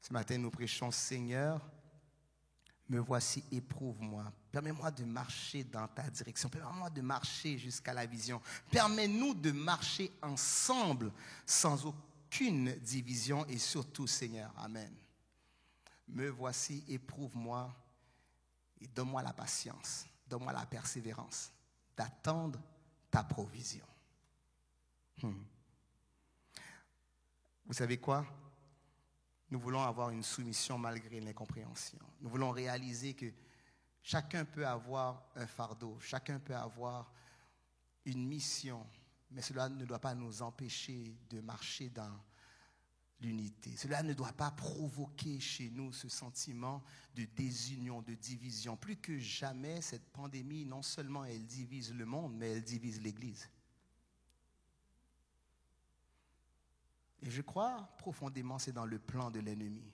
Ce matin, nous prêchons, Seigneur, me voici, éprouve-moi. Permets-moi de marcher dans ta direction. Permets-moi de marcher jusqu'à la vision. Permets-nous de marcher ensemble sans aucune division et surtout, Seigneur, amen. Me voici, éprouve-moi et donne-moi la patience, donne-moi la persévérance d'attendre ta provision. Vous savez quoi? Nous voulons avoir une soumission malgré l'incompréhension. Nous voulons réaliser que chacun peut avoir un fardeau, chacun peut avoir une mission, mais cela ne doit pas nous empêcher de marcher dans l'unité. Cela ne doit pas provoquer chez nous ce sentiment de désunion, de division. Plus que jamais, cette pandémie, non seulement elle divise le monde, mais elle divise l'Église. Et je crois profondément c'est dans le plan de l'ennemi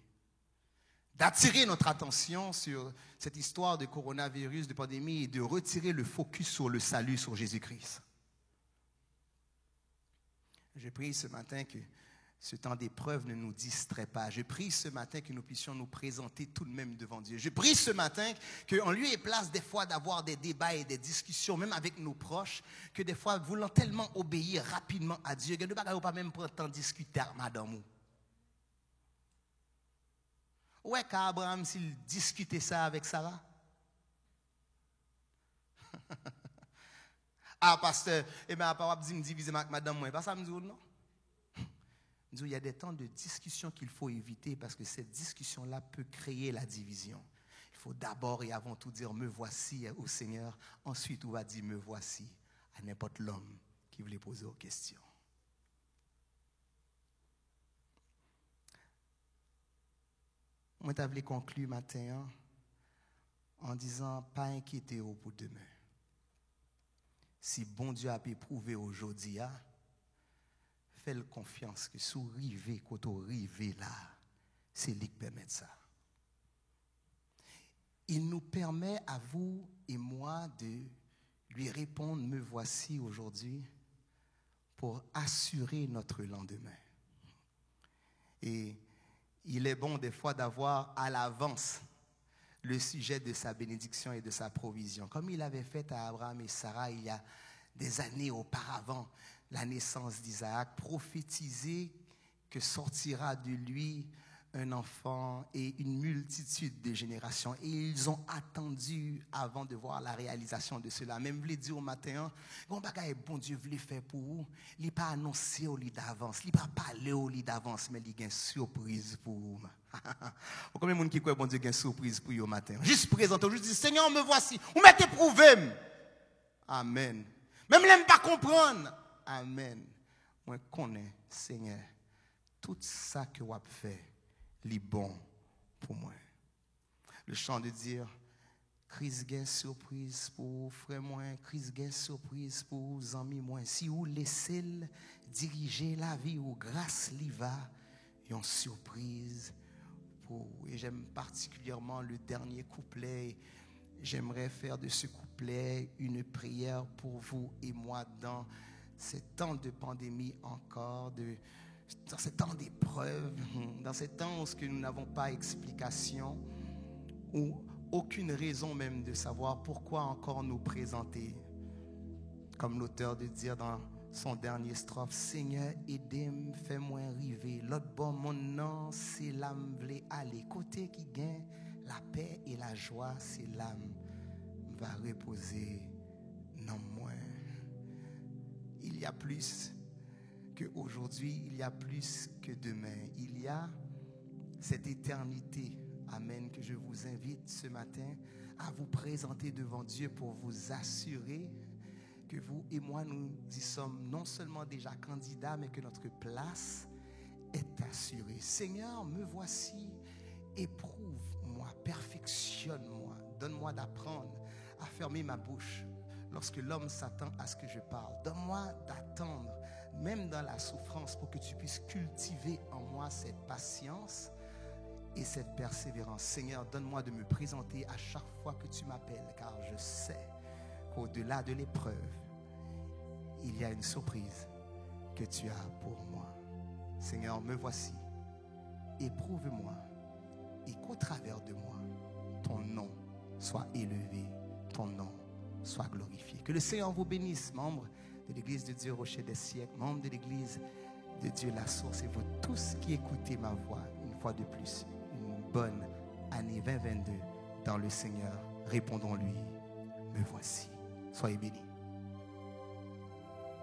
d'attirer notre attention sur cette histoire de coronavirus, de pandémie, et de retirer le focus sur le salut, sur Jésus-Christ. Je prie ce matin que ce temps d'épreuve ne nous distrait pas. Je prie ce matin que nous puissions nous présenter tout de même devant Dieu. Je prie ce matin qu'on lui ait place des fois d'avoir des débats et des discussions, même avec nos proches, que des fois, voulant tellement obéir rapidement à Dieu, que nous ne pouvons pas même prendre le temps de discuter avec madame. Ouais, qu'Abraham, s'il discutait ça avec Sarah? Ah, pasteur, eh bien, papa dit me diviser avec madame, moi. Pas ça, me dit non? Il y a des temps de discussion qu'il faut éviter parce que cette discussion-là peut créer la division. Il faut d'abord et avant tout dire me voici au Seigneur. Ensuite, on va dire me voici à n'importe l'homme qui voulait poser aux questions. Moi, je voulais conclure matin en disant pas inquiétez-vous pour demain. Si bon Dieu a pu prouver aujourd'hui, fais-le confiance que si vous arrivez, quand vous arrivez là, c'est lui qui permet ça. Il nous permet à vous et moi de lui répondre, me voici aujourd'hui, pour assurer notre lendemain. Et il est bon des fois d'avoir à l'avance le sujet de sa bénédiction et de sa provision. Comme il avait fait à Abraham et Sarah il y a des années auparavant, la naissance d'Isaac, prophétisé que sortira de lui un enfant et une multitude de générations. Et ils ont attendu avant de voir la réalisation de cela. Même vous dire au matin, bon bagay bon Dieu voulait faire pour vous, il n'a pas annoncé au lit d'avance, il n'a pas parlé au lit d'avance, mais il a une surprise pour vous. Combien de monde qui croit bon Dieu a une surprise pour vous au matin? Juste présenter, juste dire, Seigneur, me voici, vous m'êtes éprouvé. Amen. Même l'aime pas comprendre. Amen. Moi connais, Seigneur, tout ça que vous avez fait, est bon pour moi. Le chant de dire, crise gain surprise pour frère moi, crise gain surprise pour amis moi. Si vous laissez diriger la vie ou grâce li va, une surprise pour. Et j'aime particulièrement le dernier couplet. J'aimerais faire de ce couplet une prière pour vous et moi dans ces temps de pandémie encore, dans ces temps d'épreuve, dans ces temps où nous n'avons pas explication ou aucune raison même de savoir pourquoi encore nous présenter. Comme l'auteur de dire dans son dernier strophe, Seigneur, aidez-moi, fais-moi arriver. L'autre bon mon nom, c'est là m'vle aller. Côté qui gagne la paix et la joie, c'est l'âme va reposer dans moi. Il y a plus qu'aujourd'hui, il y a plus que demain. Il y a cette éternité, amen, que je vous invite ce matin à vous présenter devant Dieu pour vous assurer que vous et moi, nous y sommes non seulement déjà candidats, mais que notre place est assurée. Seigneur, me voici, éprouve-moi, perfectionne-moi, donne-moi d'apprendre à fermer ma bouche lorsque l'homme s'attend à ce que je parle. Donne-moi d'attendre, même dans la souffrance, pour que tu puisses cultiver en moi cette patience et cette persévérance. Seigneur, donne-moi de me présenter à chaque fois que tu m'appelles, car je sais qu'au-delà de l'épreuve, il y a une surprise que tu as pour moi. Seigneur, me voici, éprouve-moi, et qu'au travers de moi, ton nom soit élevé, ton nom soit glorifié. Que le Seigneur vous bénisse, membres de l'Église de Dieu Rocher des siècles, membres de l'Église de Dieu la Source, et vous tous qui écoutez ma voix, une fois de plus, une bonne année 2022 dans le Seigneur. Répondons-lui, me voici. Soyez bénis.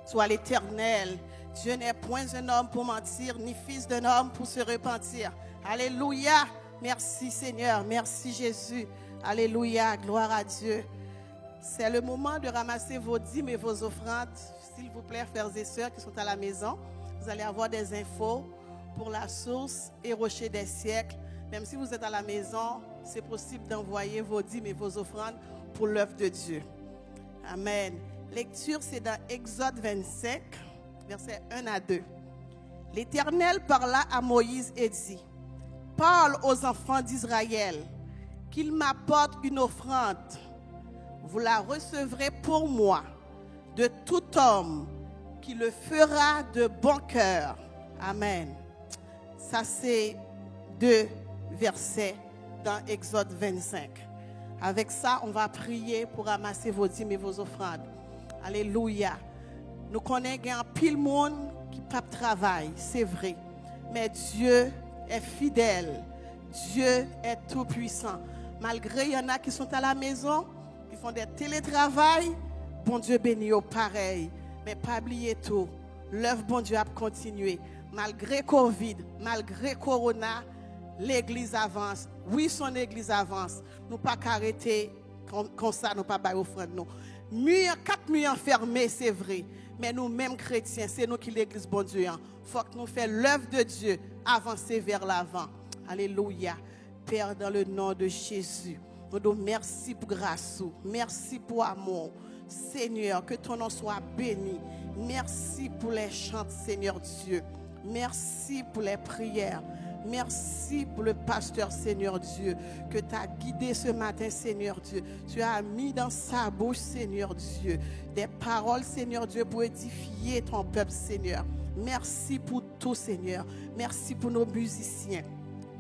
Soit l'Éternel. Dieu n'est point un homme pour mentir, ni fils d'un homme pour se repentir. Alléluia. Merci Seigneur. Merci Jésus. Alléluia. Gloire à Dieu. C'est le moment de ramasser vos dîmes et vos offrandes. S'il vous plaît, frères et sœurs qui sont à la maison, vous allez avoir des infos pour la source et rocher des siècles. Même si vous êtes à la maison, c'est possible d'envoyer vos dîmes et vos offrandes pour l'œuvre de Dieu. Amen. Lecture, c'est dans Exode 25, versets 1 à 2. L'Éternel parla à Moïse et dit: parle aux enfants d'Israël qu'ils m'apportent une offrande. Vous la recevrez pour moi de tout homme qui le fera de bon cœur. Amen. Ça, c'est 2 versets dans Exode 25. Avec ça, on va prier pour ramasser vos dîmes et vos offrandes. Alléluia. Nous connaissons un pile monde qui pas travail, c'est vrai. Mais Dieu est fidèle. Dieu est tout puissant. Malgré il y en a qui sont à la maison, qui font des télétravail, bon Dieu bénit au pareil. Mais pas oublier tout. L'œuvre bon Dieu a continué. Malgré Covid, malgré Corona, l'église avance. Oui, son église avance. Nous pas qu'arrêter comme ça, nous pas bailler offrande nous. 4 murs enfermés, c'est vrai. Mais nous-mêmes chrétiens, c'est nous qui l'église bon Dieu. Il faut que nous fassions l'œuvre de Dieu, avancer vers l'avant. Alléluia. Père, dans le nom de Jésus, nous disons merci pour grâce, merci pour amour. Seigneur, que ton nom soit béni. Merci pour les chants, Seigneur Dieu. Merci pour les prières. Merci pour le pasteur, Seigneur Dieu, que tu as guidé ce matin, Seigneur Dieu. Tu as mis dans sa bouche, Seigneur Dieu, des paroles, Seigneur Dieu, pour édifier ton peuple, Seigneur. Merci pour tout, Seigneur. Merci pour nos musiciens.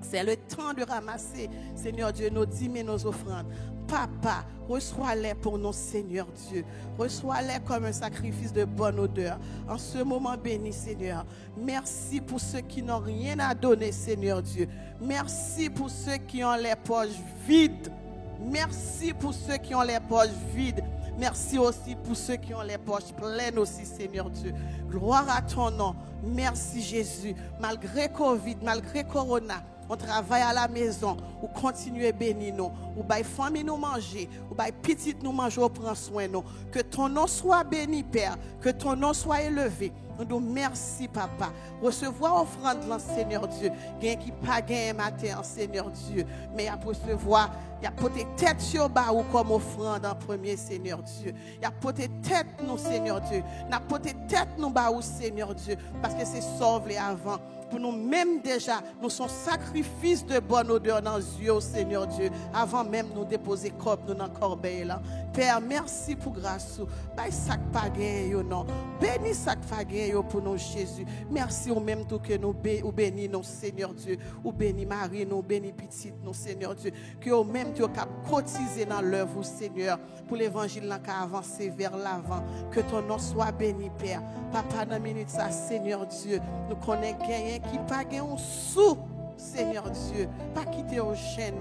C'est le temps de ramasser, Seigneur Dieu, nos dîmes et nos offrandes. Papa, reçois-les pour nous, Seigneur Dieu. Reçois-les comme un sacrifice de bonne odeur. En ce moment béni, Seigneur. Merci pour ceux qui n'ont rien à donner, Seigneur Dieu. Merci pour ceux qui ont les poches vides. Merci pour ceux qui ont les poches vides. Merci aussi pour ceux qui ont les poches pleines aussi, Seigneur Dieu. Gloire à ton nom. Merci Jésus. Malgré Covid, malgré Corona, on travaille à la maison, ou continuez bénir nous, ou bail famille nous manger, ou bail petite nous manger, ou prend soin nous. Que ton nom soit béni, Père, que ton nom soit élevé. Nous disons merci, Papa. Recevoir offrande, Seigneur Dieu. Gain qui pas gain matin, Seigneur Dieu. Mais à recevoir, il y a porté tête sur bas ou comme offrande en premier, Seigneur Dieu. Il y a porté tête nous, Seigneur Dieu. N'a porté tête nous bas ou, Seigneur Dieu. Parce que c'est sauvé avant. Pour nous-mêmes déjà, nous sommes sacrifices de bonne odeur dans les yeux, Seigneur Dieu, avant même nous déposer comme nous dans le corbeille là. Père, merci pour grâce. Bye sac pagain non. Bénis sac pagain pour nous Jésus. Merci au même tout que nous bénis nous Seigneur Dieu, ou bénis Marie, nous bénis petite nous Seigneur Dieu, que au même tu cap cotiser dans l'œuvre Seigneur pour l'évangile là qui avancer vers l'avant. Que ton nom soit béni Père. Papa dans minute ça Seigneur Dieu, nous connaissons qui pas un sou Seigneur Dieu, pas quitter au chaîne,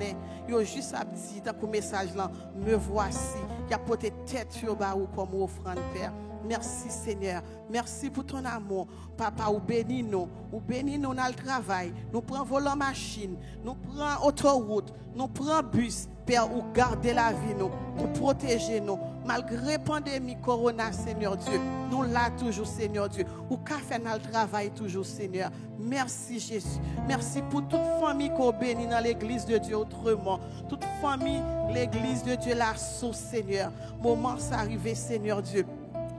yo juste à dire dans le message là, me voici, qui a porté tête sur baou comme offrande Père. Merci Seigneur, merci pour ton amour. Papa, ou bénis nous dans le travail. Nous prenons volant machine, nous prenons autoroute, nous prenons bus. Père, ou garder la vie nous, ou protéger nous. Malgré la pandémie, corona, Seigneur Dieu, nous là toujours, Seigneur Dieu. Ou qu'a fait dans le travail toujours, Seigneur. Merci Jésus. Merci pour toute famille qu'on bénit dans l'église de Dieu autrement. Toute famille, l'église de Dieu, la source, Seigneur. Moment ça arrivé, Seigneur Dieu.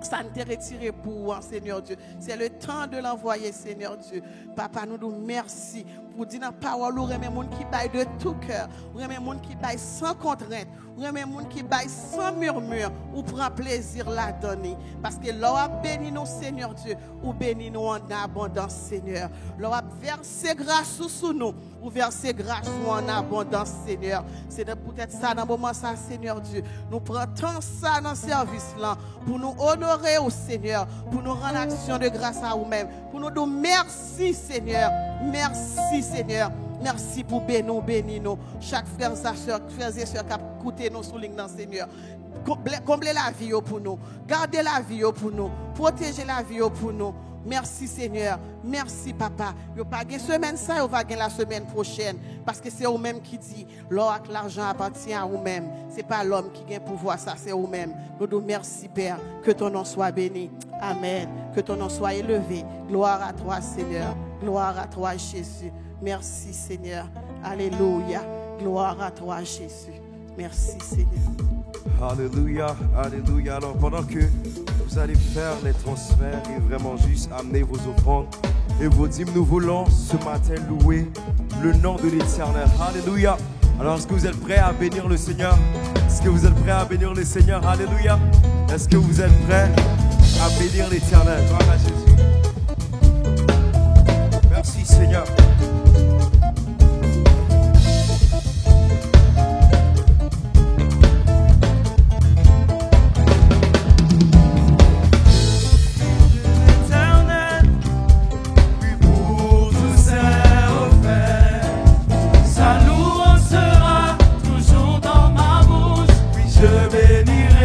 Ça ne t'est retiré pour vous, Seigneur Dieu. C'est le temps de l'envoyer, Seigneur Dieu. Papa, nous nous merci pour dire dans la parole, nous remet les gens qui baillent de tout cœur, nous remet les gens qui baillent sans contrainte, nous remet les gens qui baillent sans murmure, ou prend plaisir la donner. Parce que l'on béni nous, Seigneur Dieu, ou béni nous en abondance, Seigneur. L'on a versé grâce sous nous, ou versé grâce nous en abondance, Seigneur. C'est peut-être ça dans le moment, ça, Seigneur Dieu. Nous prenons ça dans le service là, pour nous honorer au Seigneur, pour nous rendre action de grâce à vous-même, pour nous dire merci, Seigneur. Merci, Seigneur. Merci pour bénir nous. Chaque frère et soeur qui a écouté nous sous ligne dans Seigneur. Comblez la vie pour nous. Gardez la vie pour nous. Protégez la vie pour nous. Merci Seigneur. Merci Papa. Vous n'avez pas une semaine ça, vous avez la semaine prochaine. Parce que c'est vous-même qui dit, l'or et l'argent appartient à vous-même. Ce n'est pas l'homme qui a pouvoir ça, c'est vous-même. Nous disons merci Père. Que ton nom soit béni. Amen. Que ton nom soit élevé. Gloire à toi Seigneur. Gloire à toi Jésus. Merci Seigneur. Alléluia. Gloire à toi Jésus. Merci Seigneur. Alléluia, alléluia. Alors pendant que vous allez faire les transferts et vraiment juste amener vos offrandes et vos dîmes, nous voulons ce matin louer le nom de l'Éternel. Alléluia. Alors est-ce que vous êtes prêts à bénir le Seigneur? Est-ce que vous êtes prêts à bénir le Seigneur? Alléluia. Est-ce que vous êtes prêts à bénir l'Éternel? Gloire à Jésus. Merci Seigneur. Bénirai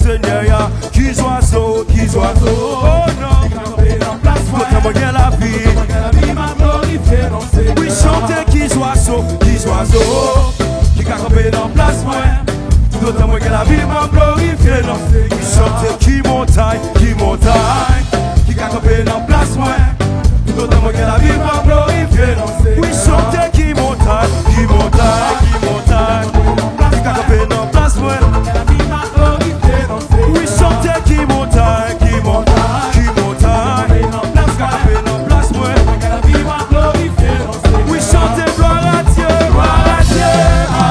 Seigneur, qui oiseau, oh non, quand moi gagne la vie, oui, chanter qui oiseau, qui a campé dans place, moi, tout autant moi gagne la vie, m'a glorifié, non, oui, chanter qui montagne, qui a campé dans place, moi, tout autant moi gagne la vie, m'a glorifié, non, oui, chanter qui montagne, qui a campé dans place, moi, oui, chanter qui montagne, oui, chanter gloire à Dieu,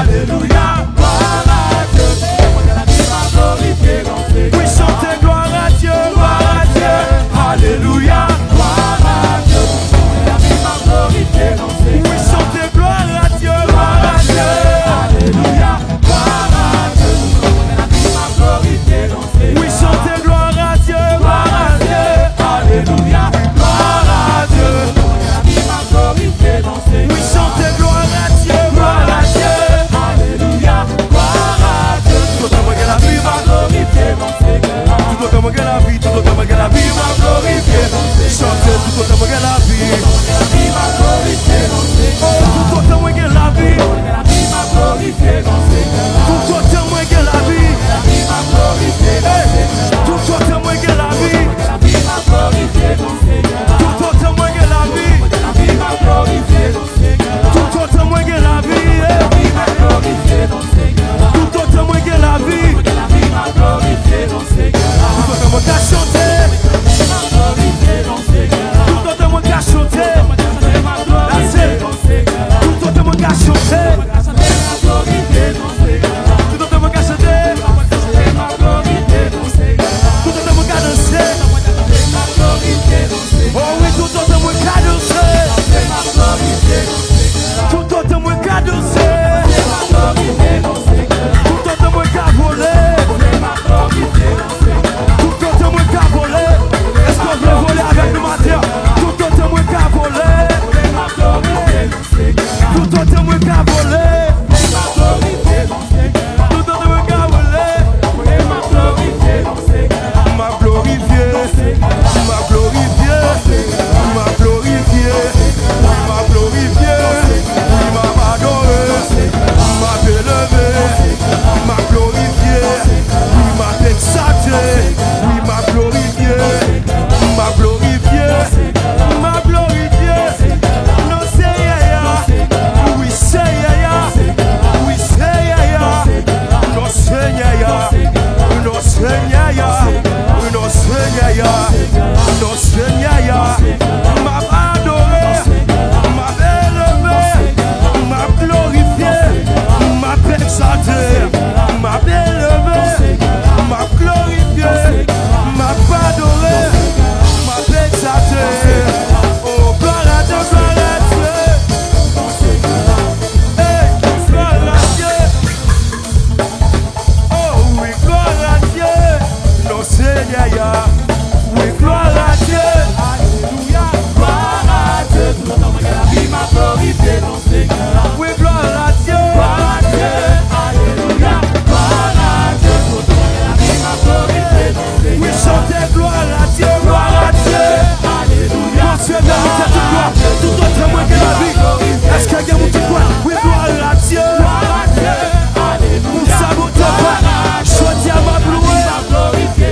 alléluia, oui, chanter gloire à Dieu, alléluia, oui, chanter gloire à Dieu, alléluia, oui, chanter gloire à Dieu, alléluia, oui, chanter gloire à Dieu, alléluia, tout autant moi la vie m'a glorifié, tout autant moi la vie, tout autant moi la vie m'a glorifié, chanter tout autant moi la vie m'a glorifié, tout autant moi la vie m'a glorifié, tout autant moi la vie m'a glorifié, tout autant moi la vie m'a glorifié, tout autant moi la vie m'a glorifié, tout autant moi la vie m'a glorifié, tout autant moi la vie m'a glorifié, tout autant moi qu'à chanter, tout autant moi qu'à chanter, tout autant moi qu'à chanter, tout autant moi qu'à chanter, tout autant moi qu'à danser, oh oui, tout autant moi qu'à danser, tout autant moi qu'à danser, tout autant moi qu'à voler, tout autant moi qu'à voler, est-ce qu'on veut voler avec nous matin? Tout autant moi qu'à voler, tout autant moi qu'à voler, tout autant moi qu'à voler, m'a glorifié, m'a glorifié, m'a glorifié, m'a glorifié, m'a adoré, m'a élevé, m'a glorifié, m'a exalté, m'a glorifié, m'a glorifié, m'a glorifié, non c'est yaya, oui c'est yaya, oui c'est yaya, non c'est yaya, non c'est yaya, non c'est yaya, non c'est yaya, m'a adoré, m'a élevé, m'a glorifié, m'a exalté, m'a élevé, m'a glorifié, m'a adoré, m'a exalté. Oh, gloire à Dieu, gloire à Dieu. Hey, gloire à Dieu. Oh oui, gloire à Dieu. Non, c'est yaya. Oui, gloire à Dieu. Alléluia, gloire à Dieu. Tout le temps, la vie m'a glorifié dans ces gars. Oui, gloire à Dieu. Gloire à Dieu. Alléluia, gloire à Dieu. Tout le temps, la vie m'a glorifié dans ces gars. Oui, chantez gloire à Dieu, gloire à Dieu. Alléluia. Dieu mérite cette gloire. Tout autre moins que la vie. Est-ce qu'il y a mon petit quoi? Oui, gloire à Dieu. Gloire à Dieu. Alléluia. Pour saboter pas. Chantez à ma glorifié.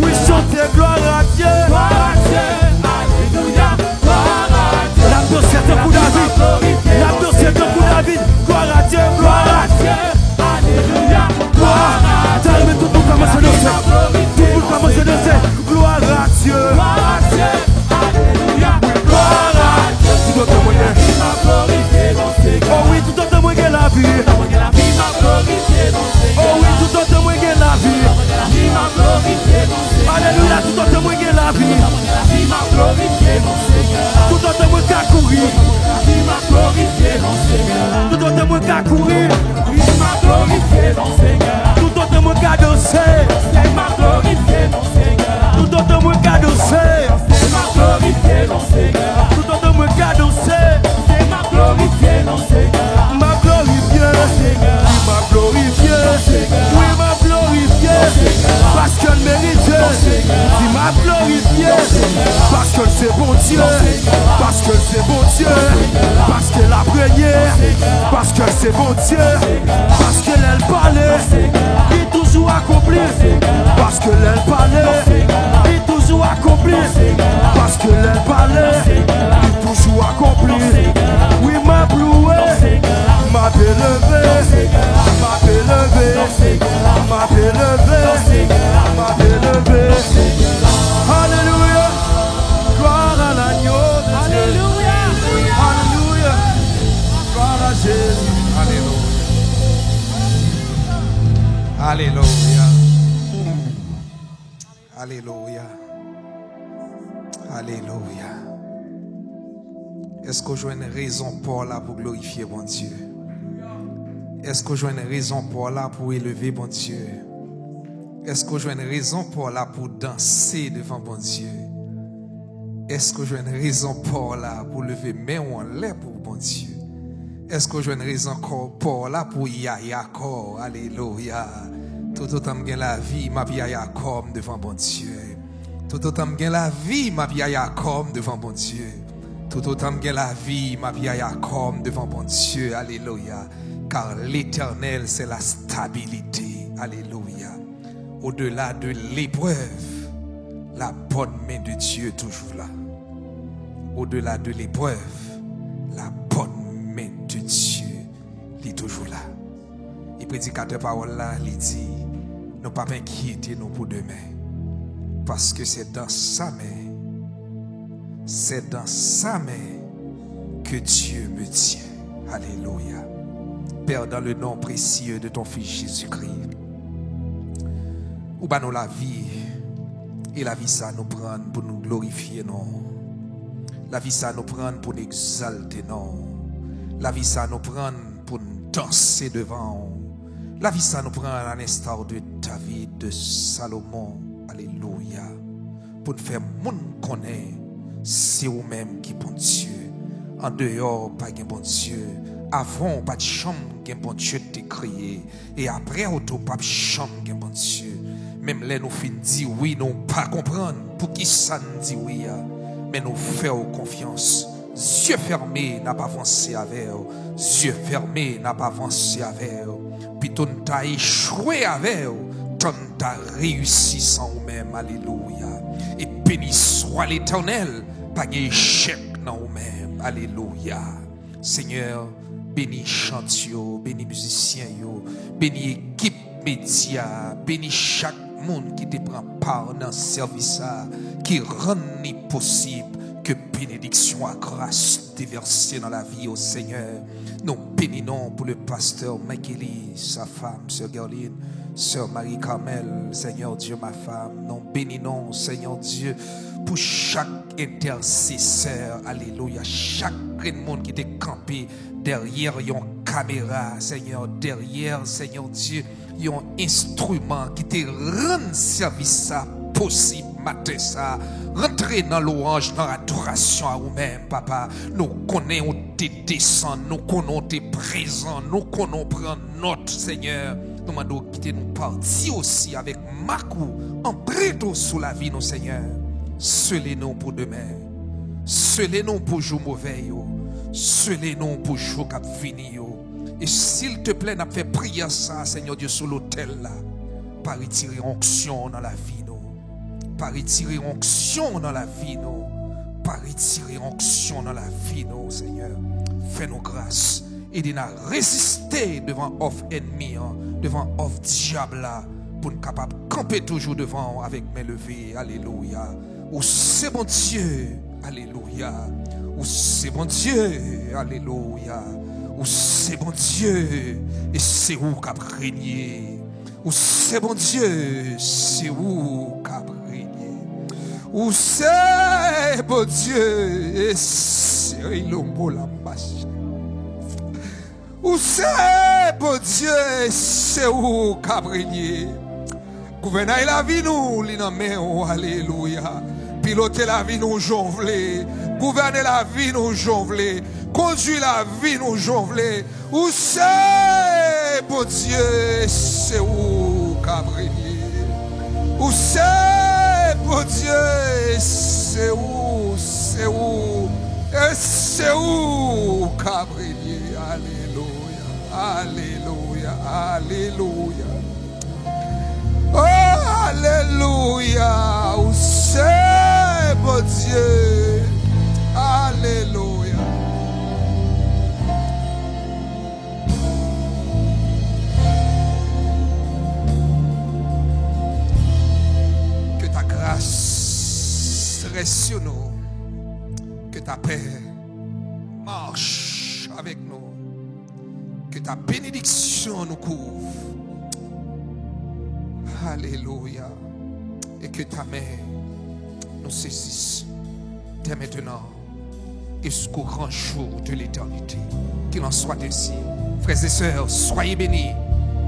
Oui, chantez gloire à Dieu. Gloire à Dieu. Alléluia. Gloire à Dieu. La danse c'est un coup David. La danse c'est un coup David. Gloire à Dieu. Gloire à Dieu. Alléluia. Gloire à Dieu. T'as tout le monde commence à danser. Tout le monde commence à danser. Gloire à Dieu. Gloire à Dieu. Alléluia. Gloire à Dieu. Tout autant moi oh oui, tout autant moi que la vie. Oh oui, tout autant moi que la vie. Alléluia, tout autant moi que la vie. Tout autant moi qu'à courir. Tout autant moi qu'à courir. Tout autant moi qu'à danser. Tout autant moi qu'à danser. Tout autant moi qu'à danser. M'a glorifié, oui m'a glorifié, oui m'a glorifié. Dieu, parce qu'elle a régné, parce que c'est bon Dieu, parce qu'elle a parlé, il toujours accompli, parce que elle parlé, il toujours accompli, parce que elle parlé, il toujours accompli. Oui, m'a bloué, m'a élevé, m'a élevé, m'a élevé, m'a élevé. Alléluia, gloire à l'agneau de Dieu. Alléluia, gloire à Jésus. Alléluia. Alléluia. Alléluia. Est-ce que j'ai une raison pour là pour glorifier mon Dieu? Est-ce que j'ai une raison pour là pour élever mon Dieu? Est-ce que j'ai une raison pour là pour danser devant mon Dieu? Est-ce que j'ai une raison pour là pour lever mes mains en l'air pour mon Dieu? Est-ce que j'ai une raison pour là pour y aller encore? Alléluia. Tout autant que la vie, ma vie y comme devant mon Dieu. Tout autant que la vie, ma vie y comme devant mon Dieu. Tout autant que la vie, ma vie y comme devant mon Dieu. Alléluia. Car l'éternel, c'est la stabilité. Alléluia. Au-delà de l'épreuve, la bonne main de Dieu est toujours là. Au-delà de l'épreuve, la bonne main de Dieu est toujours là. Et prédicateur parole là, il dit, ne pas m'inquiéter nous pour demain. Parce que c'est dans sa main, c'est dans sa main que Dieu me tient. Alléluia. Père, dans le nom précieux de ton Fils Jésus-Christ, ou bah nous la vie, et la vie ça nous prend pour nous glorifier, non. La vie ça nous prend pour nous exalter, non. La vie ça nous prend pour nous danser devant. La vie ça nous prend à l'instar de David, de Salomon. Alléluia. Pour nous faire monde connaître, c'est vous-même qui bon Dieu. En dehors, pas de bon Dieu. Avant, pas de chambre, qu'un bon Dieu t'a créé. Et après, auto, pas de chambre, qu'un bon Dieu. Même là, nous finissons dire oui, nous pas comprendre pour qui ça nous dit oui. Mais nous faisons confiance. Yeux fermés, n'a pas avancé avec eux. Yeux fermés, n'a pas avancé avec eux. Puis tu as échoué avec eux. Tu as réussi sans vous-même. Alléluia. Et béni soit l'Éternel. Pas d'échec dans vous-même. Alléluia. Seigneur, béni chantio, béni musicien, béni équipe média, béni chaque monde qui te prend part dans ce service, qui rend possible que bénédiction à grâce déversée dans la vie au Seigneur. Nous bénissons pour le pasteur Michaeli, sa femme, sœur Gerline, sœur Marie-Carmel, Seigneur Dieu, ma femme. Nous bénissons, Seigneur Dieu, pour chaque intercesseur, alléluia, chaque monde qui est campé derrière une caméra, Seigneur, derrière, Seigneur Dieu, un instrument qui te rend service ça possible, matin ça, rentrer dans louange, dans l'adoration à vous-même, papa. Nous connaissons tes descends, nous connaissons tes présents, nous connaissons prendre notre Seigneur. Nous demandons quitter nous partir aussi avec Marcou, en prêto sous la vie, nos Seigneur. Scellez-nous pour demain, scellez-nous pour jour mauvais, scellez-nous pour jour qui fini. Et s'il te plaît, n'a fait prier ça, Seigneur Dieu, sur l'autel là, par retirer onction dans la vie, nous. Par retirer onction dans la vie, nous. Par retirer onction dans la vie, nous, Seigneur. Fais-nous grâce. Aidez-nous à résister devant offre ennemi, devant offre diable là, pour nous capables de camper toujours devant avec mes levées. Alléluia. Ou c'est bon Dieu. Alléluia. Ou c'est bon Dieu. Alléluia. Ou c'est bon Dieu. Et c'est où qu'a régné. Ou c'est bon Dieu. C'est où qu'a régné. Ou c'est bon Dieu. Et c'est l'homme la machine. Ou c'est bon Dieu. Et c'est où qu'a régné. Gouverner la vie nous, l'inamé, alléluia. Piloter la vie nous jonvler. Gouverner la vie nous jonvler. Conduire la vie nous jonvler. Où c'est, bon Dieu, c'est où cabrinier. Où c'est, bon Dieu, c'est où, et C'est où Cabrelier? Alléluia, alléluia, alléluia. Oh, alléluia. Où c'est, bon Dieu? Alléluia. Que ta grâce reste sur nous. Que ta paix marche avec nous. Que ta bénédiction nous couvre. Alléluia. Et que ta main nous saisisse dès maintenant et jusqu'au grand jour de l'éternité. Qu'il en soit ainsi. Frères et sœurs, soyez bénis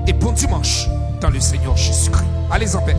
et bon dimanche dans le Seigneur Jésus-Christ. Allez en paix.